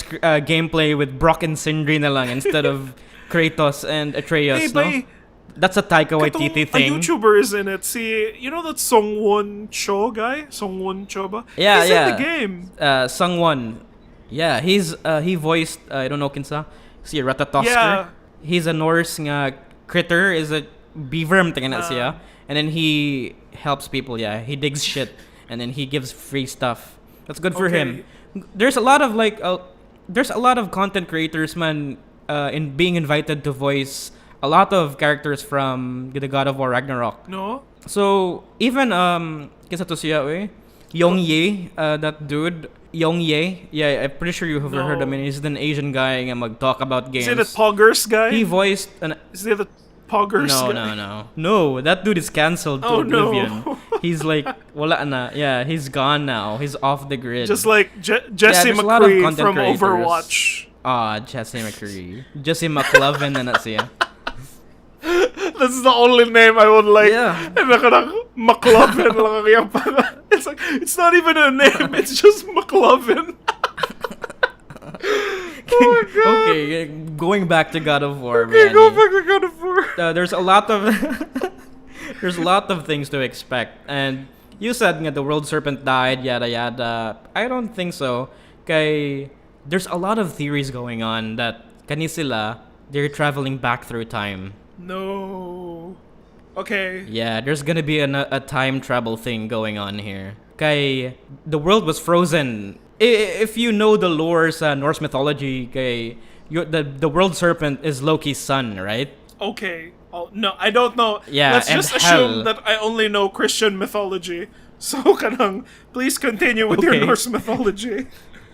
gameplay with Brock and Sindri na lang instead of Kratos and Atreus, Hey, no? bay, That's a Taika Waititi a thing. YouTuber is in it. See, you know that Songwon Cho guy? Songwon Cho ba? Yeah, He's yeah. in the game. Sungwon. Yeah, he voiced I don't know kinsa si Ratatosker. Yeah. He's a Norse nga critter, is a beaver na siya. And then he helps people, yeah. He digs shit and then he gives free stuff. That's good for him. There's a lot of like there's a lot of content creators, man, in being invited to voice a lot of characters from the God of War Ragnarok. No? So even kisa to siya Yong Ye, that dude, Yong Ye. Yeah, I'm pretty sure you have heard him. He's an Asian guy nga mag-talk about games. Is it the Poggers guy? He voiced an... Is it the Poggers guy? No, that dude is cancelled to oblivion. No. He's like, wala na. Yeah, he's gone now. He's off the grid. Just like Jesse there's a lot of McCree content from creators. Overwatch. Jesse McCree. Jesse McLovin na siya. That's the only name I would like. Yeah. And McLovin lang ang para. It's like, it's not even a name. It's just McLovin. Oh my God. Okay, going back to God of War. Okay, go back to God of War. There's a lot of there's a lot of things to expect, and you said nga the world serpent died, yada yada. I don't think so. Kay there's a lot of theories going on that kani sila they're traveling back through time. No. Okay. Yeah, there's gonna be a time travel thing going on here. Kay the world was frozen. If you know the lore sa Norse mythology, kay the world serpent is Loki's son, right? Okay. Oh, no, I don't know. Yeah, let's and just assume that I only know Christian mythology. So, kanang, please continue with your Norse mythology.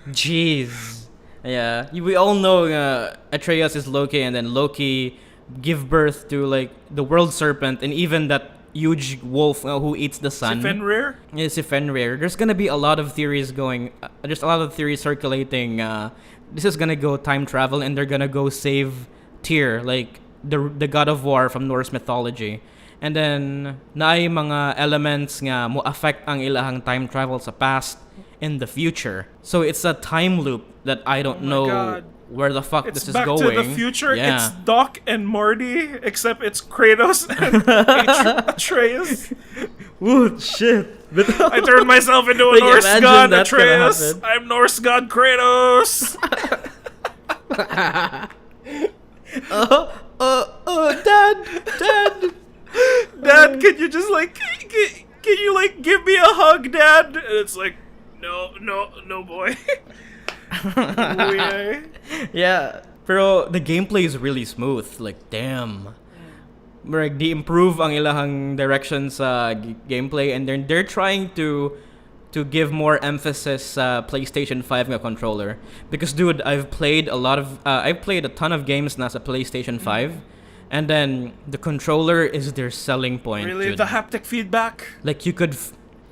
Jeez. Yeah, we all know Atreus is Loki, and then Loki give birth to like the world serpent, and even that huge wolf who eats the sun. Fenrir? Yeah, Fenrir. There's gonna be a lot of theories going. There's a lot of theories circulating. This is gonna go time travel, and they're gonna go save Tyr, like the God of War from Norse mythology. And then naay mga elements nga mo affect ang ilahang time travel sa past in the future. So it's a time loop that I don't know God. where the fuck It's this is Back going. to the Future. Yeah. It's Doc and Marty, except it's Kratos and Atreus. Ooh, shit. I turned myself into a Like, Norse imagine god, that's gonna Atreus. happen. I'm Norse god Kratos. Dad. Dad, can you just like, can you like give me a hug, Dad? And it's like, no, boy. Ooh, yeah. Yeah, pero the gameplay is really smooth. Like, damn. Like, they improve ang ilahang direction sa gameplay, and then they're trying to give more emphasis sa PlayStation 5 nga controller. Because, dude, I've played a ton of games na sa PlayStation 5, and then the controller is their selling point. Really, dude. the haptic feedback? Like, you could...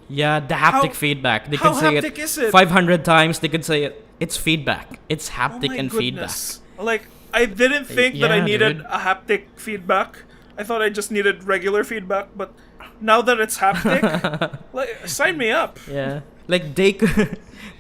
Yeah, the haptic feedback. They how could say haptic is it? 500 times. They could say it. It's feedback. It's Oh haptic my and goodness. Like, I didn't think that I Yeah, needed dude. a haptic feedback. I thought I just needed regular feedback, but now that it's haptic, like, sign me up. feedback. Yeah. Like,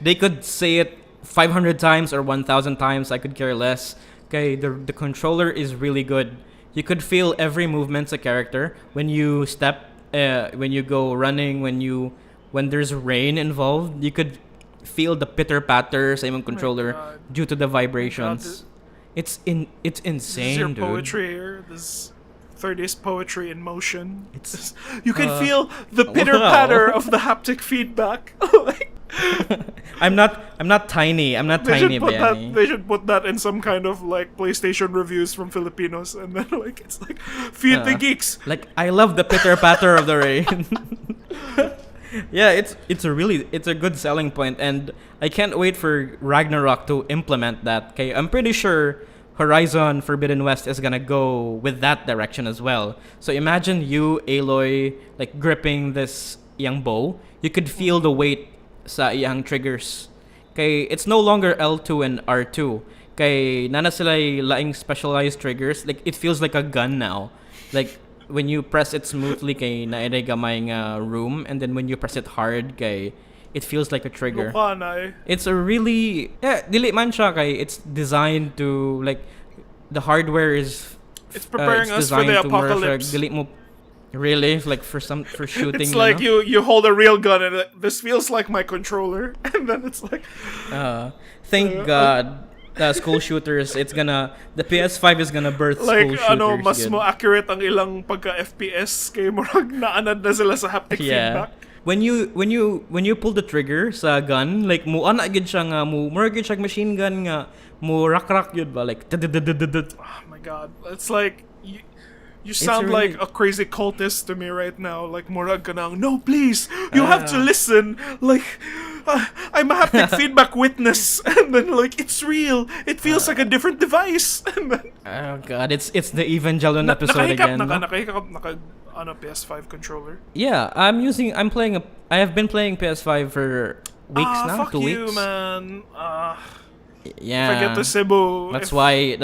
they could say it 500 times or 1,000 times. I could care less. Okay, the controller is really good. You could feel every movement a character when you step, when you go running, when there's rain involved. You could feel the pitter patter sa imong controller God. due to the vibrations. God, It's This insane, is your dude. poetry here. This 30s poetry in motion. It's You can feel the pitter patter of the haptic feedback. Like, I'm not tiny. I'm not they tiny, should put Bayani. they should put that in some kind of like PlayStation reviews from Filipinos, and then like it's like feed the geeks. Like, I love the pitter patter of the rain. Yeah, it's a good selling point, and I can't wait for Ragnarok to implement that. Okay, I'm pretty sure Horizon Forbidden West is gonna go with that direction as well. So imagine you, Aloy, like gripping this young bow. You could feel the weight sa iyang triggers. Okay, it's no longer L2 and R2. Okay, nana sila laing specialized triggers. Like, it feels like a gun now. Like, when you press it smoothly, kay naeray gamay nga room, and then when you press it hard, kay it feels like a trigger. Lukanay. It's a really dili man siya kay it's designed to like the hardware is It's preparing us for the designed to more siya apocalypse. dili mo really like for shooting. It's like you you hold a real gun and this feels like my controller, and then it's like know? Thank God. School shooters, the PS5 is gonna birth like school shooters. mas good. mo accurate ang ilang pagka FPS kay murag naanad na sila sa haptic Yeah. feedback. when you pull the trigger sa gun, like mo ana gid siya nga mo gid siya machine gun nga mo rak yun ba like Oh my god. It's like you sound really- like a crazy cultist to me right now. Like murag ka nang, no, please, you have to listen. Like I'm a haptic feedback witness, and then like it's real. It feels like a different device. And then oh god, it's the Evangelion episode again. No? Nakahikap on a PS5 controller. Yeah, I have been playing PS5 for weeks now, Fuck 2 you, weeks. man. Yeah. If I get to Cebu. That's why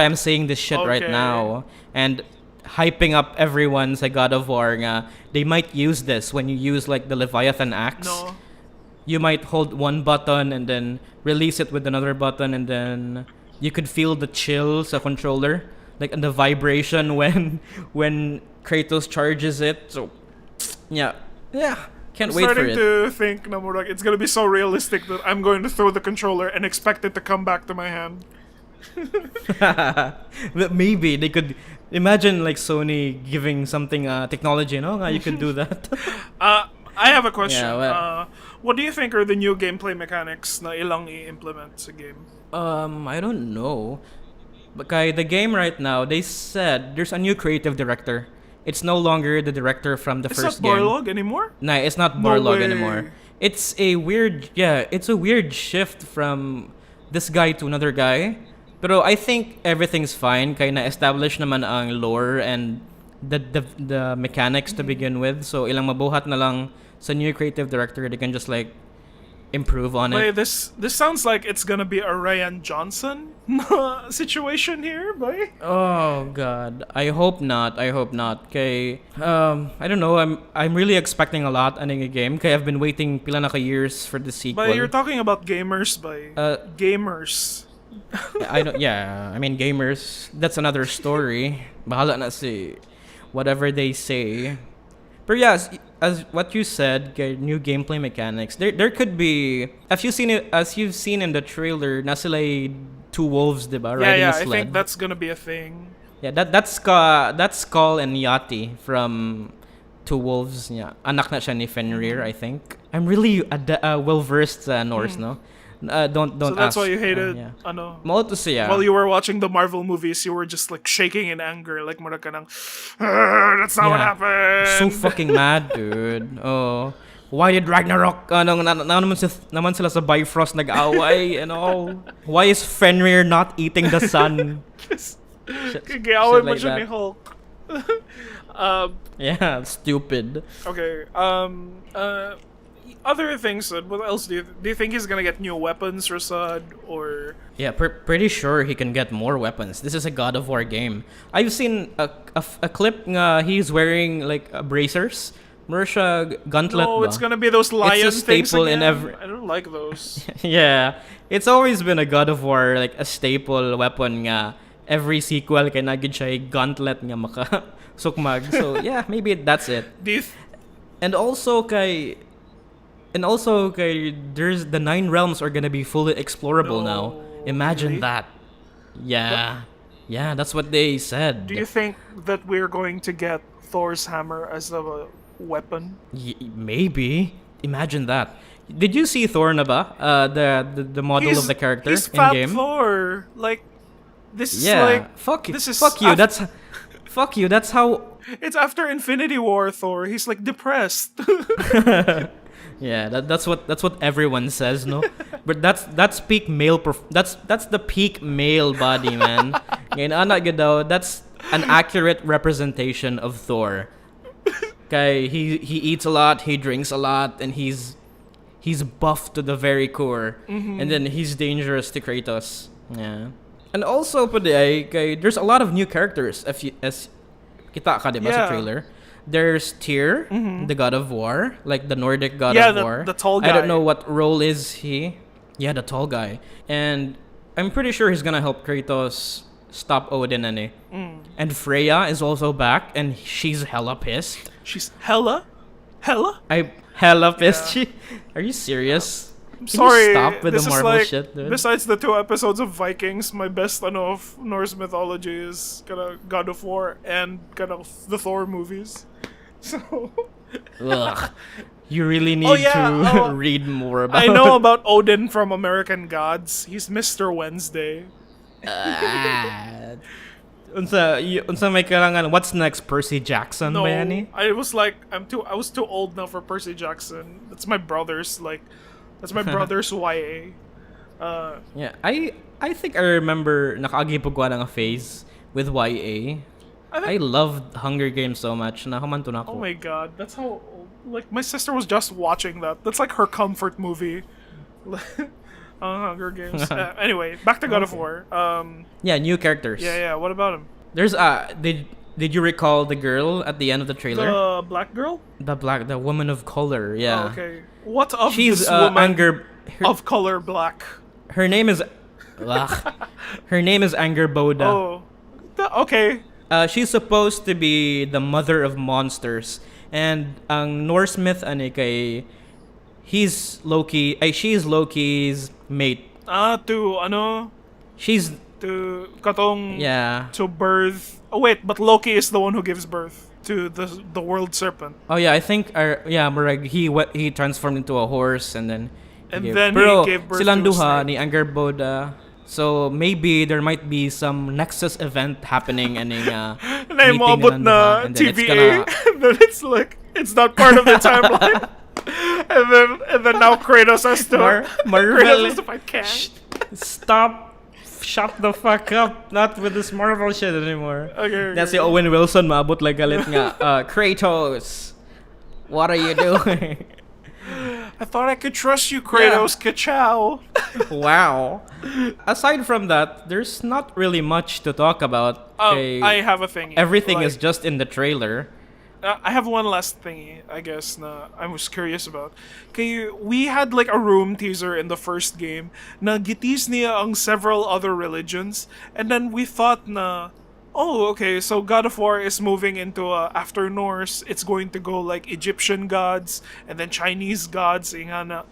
I'm saying this shit right Okay. now and hyping up everyone sa God of War nga. They might use this when you use like the Leviathan axe. No. You might hold one button and then release it with another button, and then you could feel the chill sa controller, like and the vibration when Kratos charges it. So yeah. Can't I'm wait for starting it. to think na murag it's gonna be so realistic that I'm going to throw the controller and expect it to come back to my hand. But maybe they could imagine like Sony giving something technology, no? You could do that. I have a question. Yeah, well- What do you think are the new gameplay mechanics na ilang i-implement sa game? I don't know. But kay the game right now, they said there's a new creative director. It's no longer the director from the It's first not game. Boardwalk anymore? No, it's not No Boardwalk way. anymore. It's a weird shift from this guy to another guy. Pero I think everything's fine. Kaya na-establish naman ang lore and the mechanics to begin with. So ilang mabuhat na lang sa new creative director, they can just like improve on Wait, it. this sounds like it's gonna be a Ryan Johnson situation here, boy. Oh god, I hope not. Kay I don't know. I'm really expecting a lot in a game. Kay I've been waiting pila na ka years for the sequel. But you're talking about gamers, boy. Gamers. I don't. Yeah, I mean gamers. That's another story. Bahala na si whatever they say. But yes, as what you said, new gameplay mechanics. There could be. As you've seen in the trailer, nasa like two wolves, diba? Riding Yeah, a I sled. think that's gonna be a thing. Yeah, that's Skull and Yati from Two Wolves. Yeah, anak na siya ni Fenrir, I think. I'm really well versed Norse, no. Don't So that's ask. why you hated, Yeah. ano, Mao to siya. while you were watching the Marvel movies, you were just like shaking in anger, like mura ka nang, that's not what Yeah. happened. So fucking mad, dude. Oh. Why did Ragnarok naman sila sa Bifrost nag-away and all? Why is Fenrir not eating the sun? Kagayawin mo like siya that. ni Hulk. Yeah, stupid. Okay. Other things. What else do you think he's gonna get new weapons, Rasad, or? Yeah, pretty sure he can get more weapons. This is a God of War game. I've seen a clip nga he's wearing like bracers. Mersha gauntlet No, ba? it's gonna be those lion It's a staple things in again. every. I don't like those. Yeah, it's always been a God of War, like a staple weapon nga. Every sequel kay nagid siya a gauntlet nga maka sukmag. So yeah, maybe that's it. Do you? And also kay there's the 9 realms are gonna be fully explorable now. Imagine really? that. Yeah. Yeah, that's what they said. Do you think that we're going to get Thor's hammer as a weapon? Maybe. Imagine that. Did you see Thor na ba? The model of the character He's in Fat game? Thor. Like, this is Yeah. like fuck you. this is Fuck you. af- Fuck you. That's how. it's after Infinity War Thor. He's like depressed. Yeah, that's what everyone says, no? But that's peak male. That's the peak male body, man. Ngayon, anak gid daw, that's an accurate representation of Thor. Okay, he eats a lot, he drinks a lot, and he's buff to the very core, and then he's dangerous to Kratos. Yeah, and also there's a lot of new characters. As kita ka diba sa Yeah. trailer. There's Tyr, the God of War, like the Nordic God Yeah, of War. the tall I guy. don't know what role is he. Yeah, the tall guy. And I'm pretty sure he's gonna help Kratos stop Odin And Freya is also back, and she's hella pissed. She's hella. I hella pissed. Are you serious? Can Sorry, you stop with this the is Marvel like, shit, dude? besides the 2 episodes of Vikings, my best of Norse mythology is kind of God of War and kind of the Thor movies. So Ugh. You really need Oh, yeah, to oh, read more about I know about Odin from American Gods. He's Mr. Wednesday. Ah. Unsa may kailangan, what's next, Percy Jackson, No, Bayani? I was like, I was too old now for Percy Jackson. That's my brother's YA. Yeah, I think I remember nakaagi po ng phase with YA. I loved Hunger Games so much. Nakamanto na ako. Oh my god, that's how old. Like, my sister was just watching that. That's like her comfort movie. Hunger Games. Anyway, back to God of War. Yeah, new characters. Yeah. What about him? There's did you recall the girl at the end of the trailer? The black girl? The woman of color. Yeah. Oh, okay. What of She's this woman of color black? her name is her name is Anger Boda. Oh. Okay. She's supposed to be the mother of monsters, and ang Norse myth ani kay she's Loki's mate. She's To katong yeah. to birth. Oh wait, but Loki is the one who gives birth to the world serpent. Oh yeah, I think Murag, he transformed into a horse and then He Pero gave birth silang to a duha snake. ni Anger Boda. So maybe there might be some Nexus event happening and Na meeting umabot nilang na duha, and then it's TVA. gonna And then it's like it's not part of the timeline. and then now Kratos has to Marvel. Kratos has to fight Kang. Stop. Shut the fuck up. Not with this Marvel shit anymore. Okay. That's the Owen Wilson maabot like galit nga. Kratos, what are you doing? I thought I could trust you, Kratos. Ka-chow. Wow. Aside from that, there's not really much to talk about. I have a thing. Everything is just in the trailer. I have one last thingy, I guess, na I was curious about. Kay, we had like a room teaser in the first game na gitis niya ang several other religions, and then we thought na, oh, okay, so God of War is moving into after Norse, it's going to go like Egyptian gods, and then Chinese gods, inga na.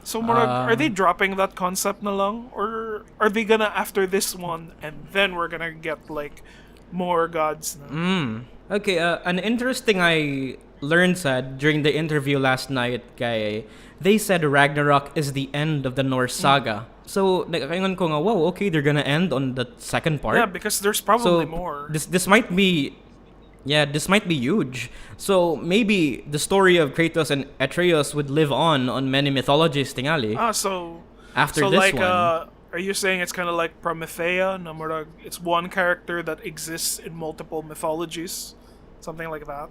So, are they dropping that concept na lang? Or are they gonna, after this one, and then we're gonna get like more gods na? Okay, an interesting I learned said during the interview last night, kay, they said Ragnarok is the end of the Norse saga. So, nagkakaingan ko nga, wow, okay, they're gonna end on the second part. Yeah, because there's probably more. This might be huge. So maybe the story of Kratos and Atreus would live on many mythologies tingali. After this like, one. Are you saying it's kind of like Promethea? It's one character that exists in multiple mythologies? Something like that?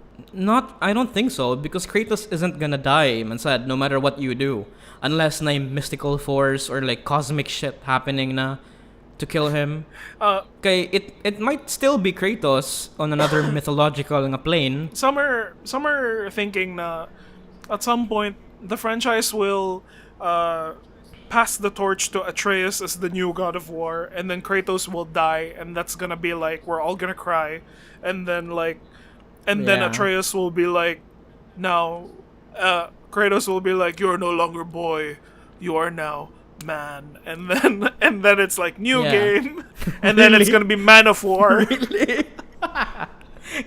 I don't think so, because Kratos isn't gonna die, man said, no matter what you do. Unless na mystical force or like cosmic shit happening na to kill him. Okay, it might still be Kratos on another mythological nga plane. Some are thinking na at some point the franchise will pass the torch to Atreus as the new God of War, and then Kratos will die, and that's gonna be like we're all gonna cry, and then Atreus will be like, now, Kratos will be like, you are no longer boy, you are now man, and then it's like new game, and then it's gonna be Man of War. Really?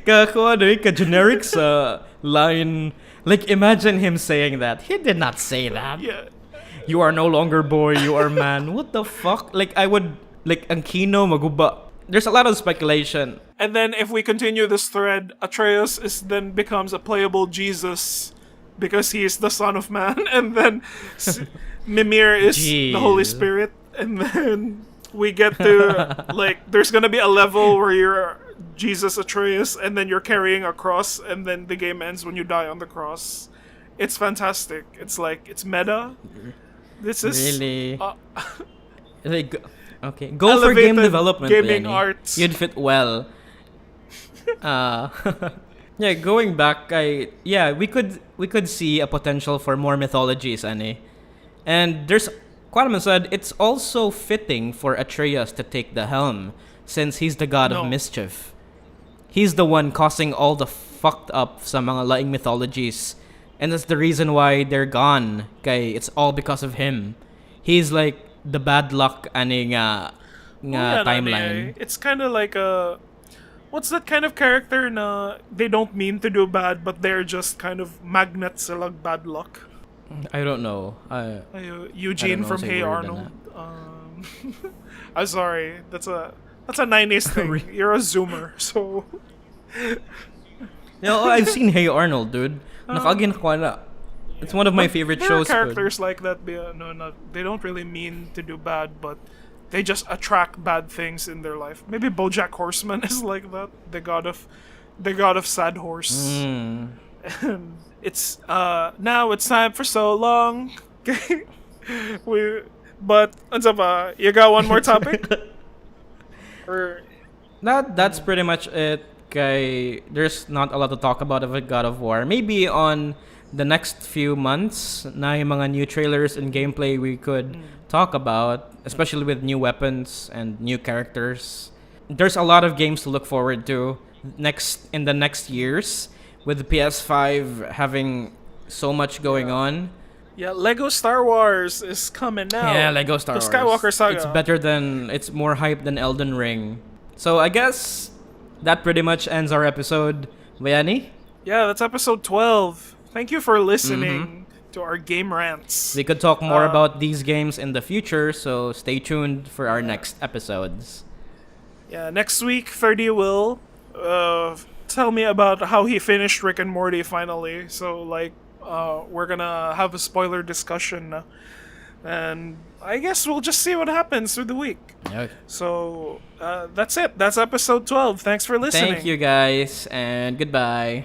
Ka-generic sa line. Like, imagine him saying that. He did not say that. Yeah. You are no longer boy, you are man. What the fuck? Like, I would, like, ang kino maguba. There's a lot of speculation. And then if we continue this thread, Atreus then becomes a playable Jesus because he is the Son of Man, and then Mimir is the Holy Spirit, and then we get to like there's gonna be a level where you're Jesus Atreus, and then you're carrying a cross, and then the game ends when you die on the cross. It's fantastic. It's like it's meta. This is really like okay. Go for game development. Gaming arts. You'd fit well. Yeah, going back, we could see a potential for more mythologies, Annie. And there's Quantum said it's also fitting for Atreus to take the helm, since he's the god of mischief. He's the one causing all the fucked up sa mga laing mythologies. And that's the reason why they're gone. Kay it's all because of him. He's like the bad luck ani nga timeline. It's kind of like a what's that kind of character na they don't mean to do bad but they're just kind of magnet silang bad luck? I don't know. Eugene know, from say Hey weird Arnold. I'm sorry. That's a 90s thing. You're a zoomer, so I've seen Hey Arnold, dude. Nakagin ko na. It's one of my favorite there shows. There are characters like that. They don't really mean to do bad, but they just attract bad things in their life. Maybe BoJack Horseman is like that. The god of sad horse. And it's now it's time for so long. But you got one more topic? Or That's pretty much it. There's not a lot to talk about of a God of War. Maybe on the next few months, na yung mga new trailers and gameplay we could talk about, especially with new weapons and new characters. There's a lot of games to look forward to in the next years, with the PS5 having so much going on. Yeah, Lego Star Wars is coming now. Yeah, Lego Star Wars. The Skywalker Saga. It's more hype than Elden Ring. So I guess that pretty much ends our episode. Bayani? Yeah, that's episode 12. Thank you for listening to our game rants. We could talk more about these games in the future, so stay tuned for our next episodes. Yeah, next week, 30 will tell me about how he finished Rick and Morty finally. So, we're gonna have a spoiler discussion. And I guess we'll just see what happens through the week. Okay. So, that's it. That's episode 12. Thanks for listening. Thank you, guys, and goodbye.